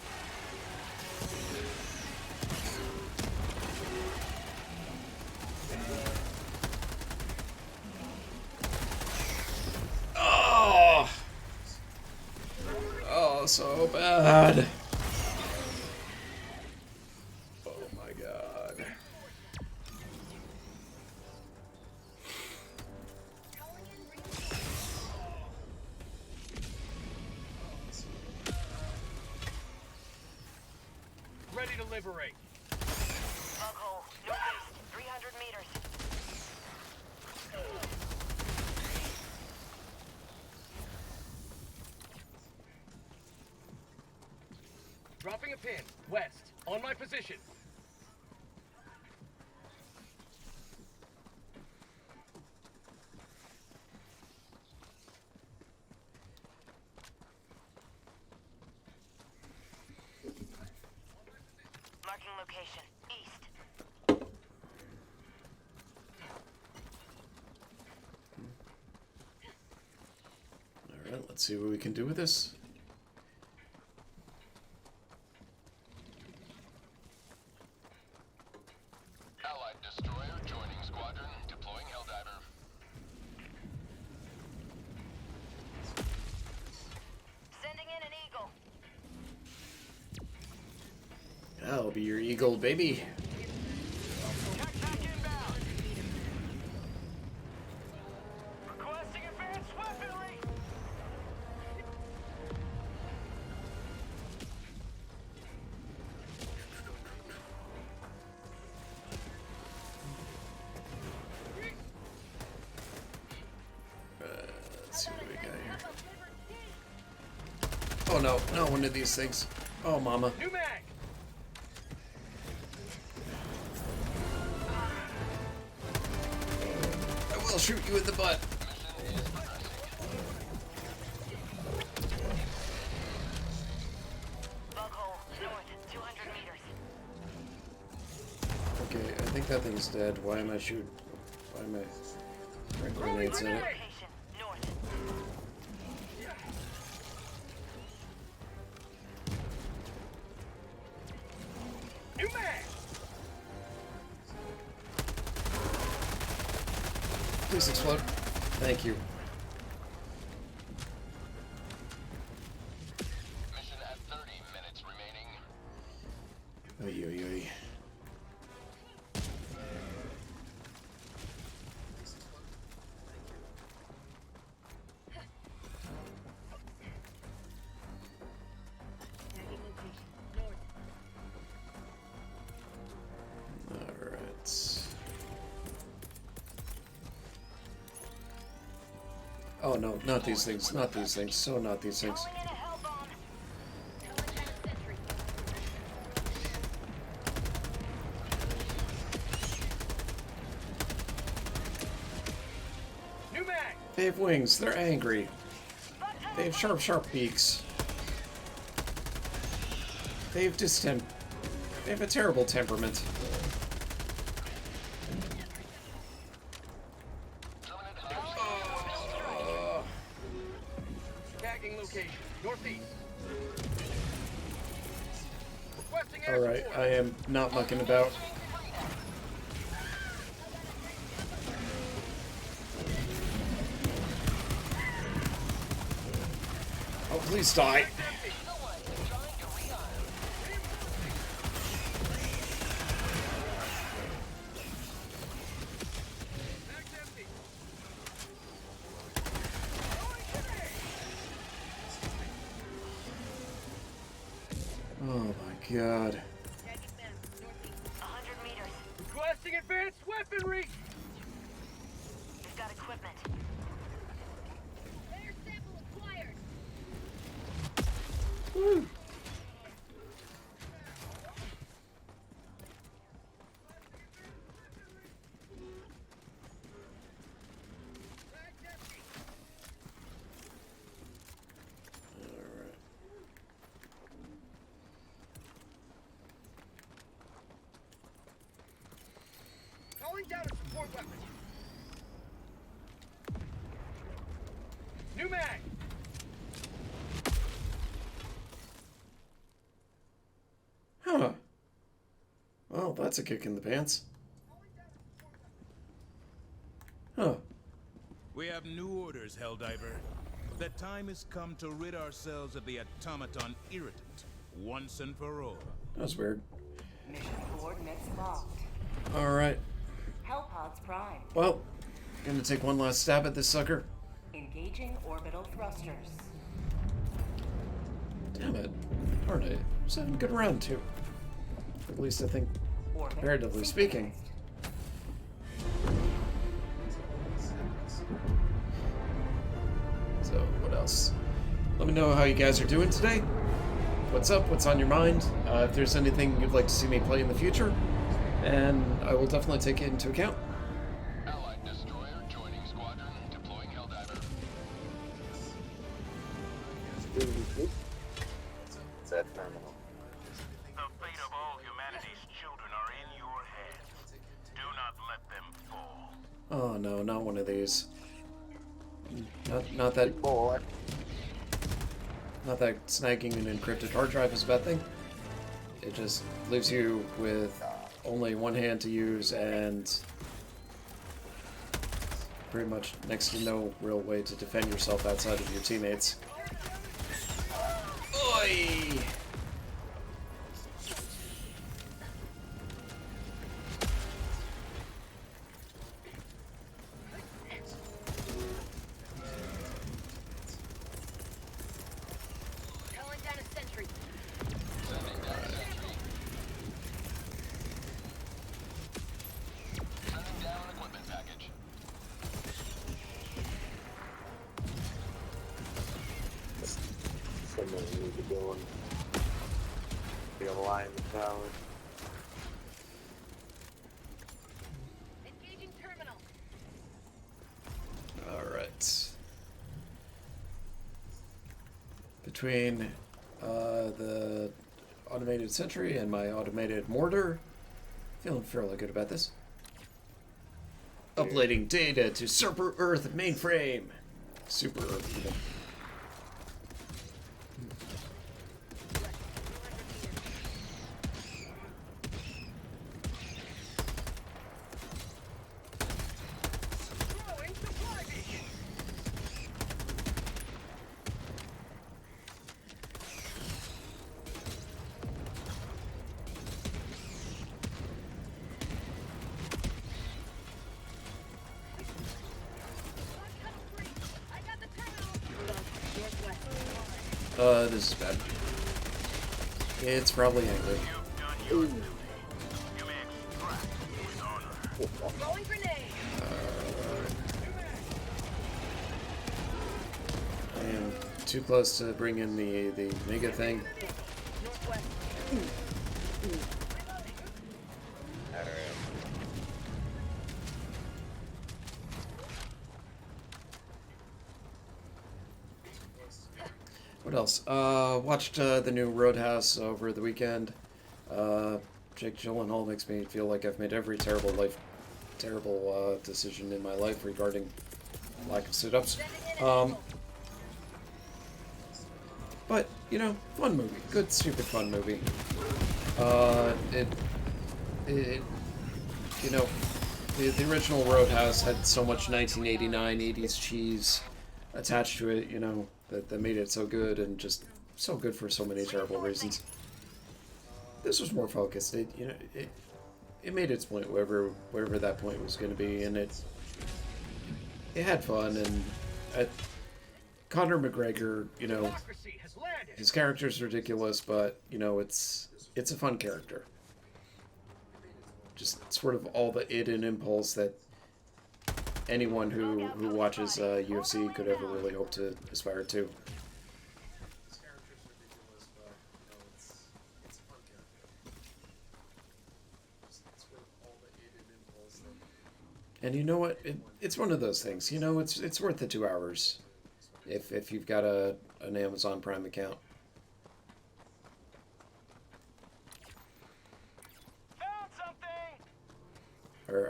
Oh! Oh, so bad. Oh my god. Ready to liberate. Bug hole. Northeast. 300 meters. Dropping a pin. West. On my position. Marking location. East. Alright, let's see what we can do with this. Allied destroyer joining squadron, deploying Helldiver. I'll be your eagle, baby. Attack inbound. Requesting advanced weaponry. Let's see what we got here. Oh no, not one of these things. Oh mama. New mag. I will shoot you in the butt. Bug hole, north, 200 meters. Okay, I think that thing's dead. Why am I shooting? Why am I throwing grenades in it? Location, north. New mag. Please explode. Thank you. Mission at 30 minutes remaining. Oy, oy, oy. Tagging location. North. Alright. Oh no, not these things, not these things, so not these things. Calling in a hell bomb. Calling down a sentry. New mag. They have wings, they're angry. They have sharp, sharp beaks. They have They have a terrible temperament. Tagging location. Northeast. Requesting air Alright, support. I am not mucking about. Oh, please die. Empty. Mag's empty. Oh my god. Tagging them. Northeast. 100 meters. Requesting advanced weaponry. We've got equipment. Air sample acquired. Woo. Mag's empty. Alright. Calling down a support weapon. New mag. Huh. Well, that's a kick in the pants. Huh. We have new orders, Helldiver. The time has come to rid ourselves of the automaton irritant, once and for all. That was weird. Mission coordinates locked. Alright. Hellpods prime. Well, gonna take one last stab at this sucker. Engaging orbital thrusters. Damn it. Darn it. I was having a good round, too. At least I think, Orbit comparatively speaking. So, what else? Let me know how you guys are doing today. What's up? What's on your mind? If there's anything you'd like to see me play in the future. And I will definitely take it into account. Allied destroyer joining squadron, deploying Helldiver. Set terminal. The fate of all humanity's children are in your hands. Do not let them fall. Oh no, not one of these. Not that Boy. Not that snagging an encrypted hard drive is a bad thing. It just leaves you with only one hand to use and pretty much next to no real way to defend yourself outside of your teammates. Oi! and then we need to go and be a line in the tower. Engaging terminal. Alright. Between the automated sentry and my automated mortar, feeling fairly good about this. Uploading data to Super Earth mainframe. Super Earth, even. Throwing supply beacon. I got the terminal. Northwest. This is bad. It's probably angry. You've done your duty. You may extract with honor. Throwing grenade. I am too close to bring in the mega thing. Northwest. Alright. What else? Watched the new Roadhouse over the weekend. Jake Gyllenhaal makes me feel like I've made every terrible decision in my life regarding lack of sit-ups. But you know, fun movie, good stupid fun movie. You know, the original Roadhouse had so much 1989 80s cheese attached to it. You know, that made it so good and just so good for so many terrible reasons. This was more focused. It made its point wherever that point was going to be, and it had fun. And Conor McGregor, you know, Democracy has landed. his character's ridiculous, but you know it's a fun character. Just sort of all the id and impulse that anyone who watches UFC could ever really hope to aspire to. And you know what? It's one of those things. You know, it's worth the 2 hours if you've got an Amazon Prime account. Found something.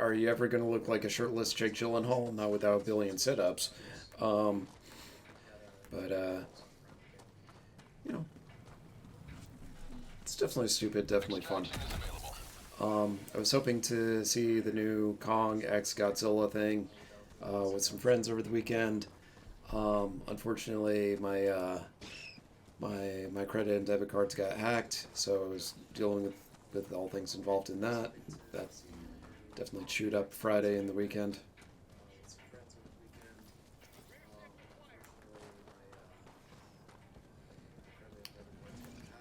Are you ever going to look like a shirtless Jake Gyllenhaal? Not without a billion sit-ups. You know, it's definitely stupid, definitely fun. I was hoping to see the new Kong x Godzilla thing with some friends over the weekend. Unfortunately, my credit and debit cards got hacked, so I was dealing with all things involved in that. That definitely chewed up Friday and the weekend.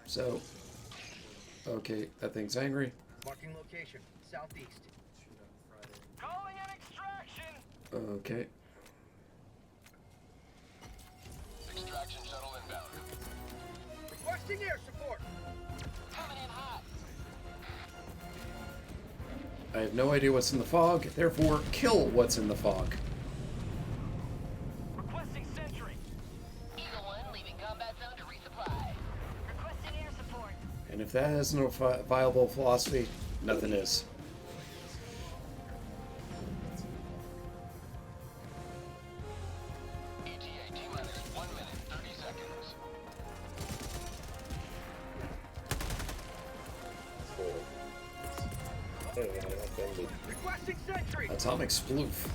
So, okay, that thing's angry. Marking location. Southeast. Calling an extraction. Okay. Extraction shuttle inbound. Requesting air support. Coming in hot. I have no idea what's in the fog, therefore kill what's in the fog. Requesting sentry. Eagle 1 leaving combat zone to resupply. Requesting air support. And if that has no viable philosophy, nothing is. ETA T-minus 1 minute, 30 seconds. Requesting sentry. Atomic sploof.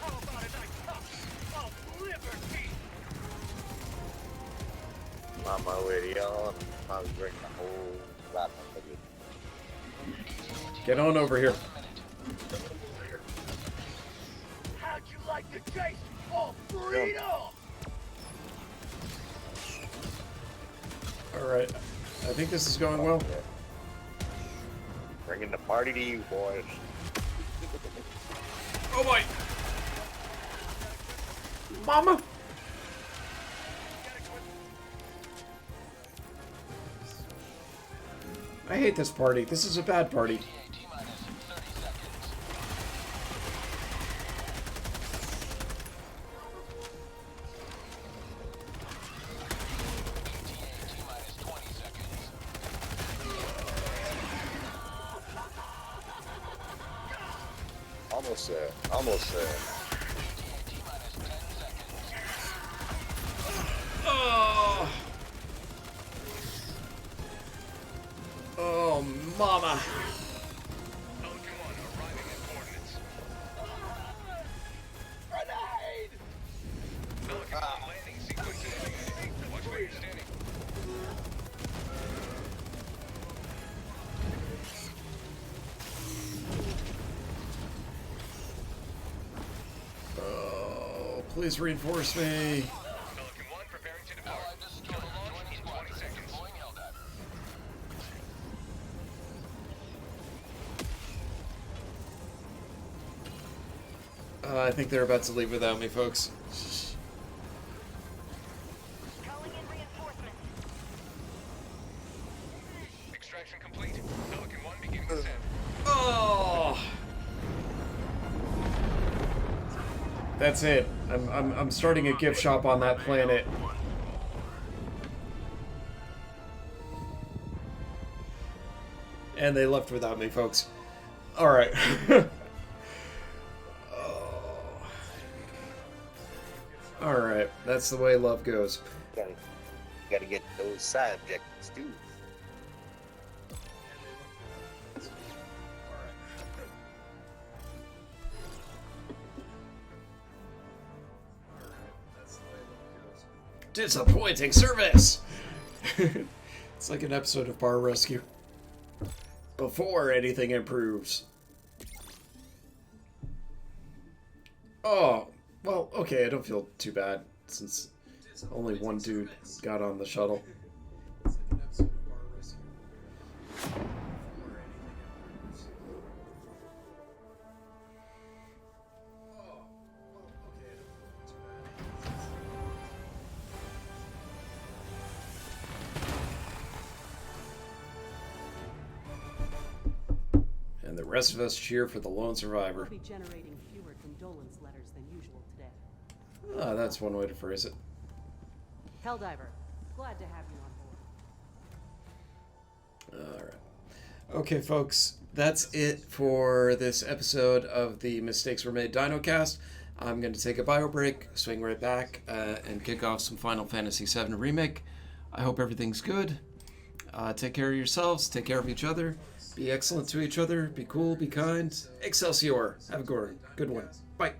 How about a nice cup of liberty? I'm on my way to y'all, and I'll bring the whole laptop with you. Get on over here. How'd you like the taste of freedom? Alright, I think this is going well. Bringing the party to you, boys. Oh boy! Mama! I hate this party. This is a bad party. Almost there. Almost there. Oh! Oh, mama! Oh, please reinforce me. I think they're about to leave without me, folks. Calling in reinforcements. Extraction complete. Pelican 1 beginning ascent. Oh! That's it. I'm starting a gift shop on that planet. And they left without me, folks. Alright. Alright, that's the way love goes. Gotta get those side objectives too. Disappointing service! It's like an episode of Bar Rescue. Before anything improves. Oh, well, okay, I don't feel too bad since only one dude got on the shuttle. And the rest of us cheer for the lone survivor. We'll be generating fewer condolence letters than usual today. Ah, that's one way to phrase it. Helldiver, glad to have you on board. Alright. Okay, folks, that's it for this episode of the Mistakes Were Made Dinocast. I'm going to take a bio break, swing right back, and kick off some Final Fantasy VII Remake. I hope everything's good. Take care of yourselves, take care of each other, be excellent to each other, be cool, be kind. Excelsior! Have a good one. Bye.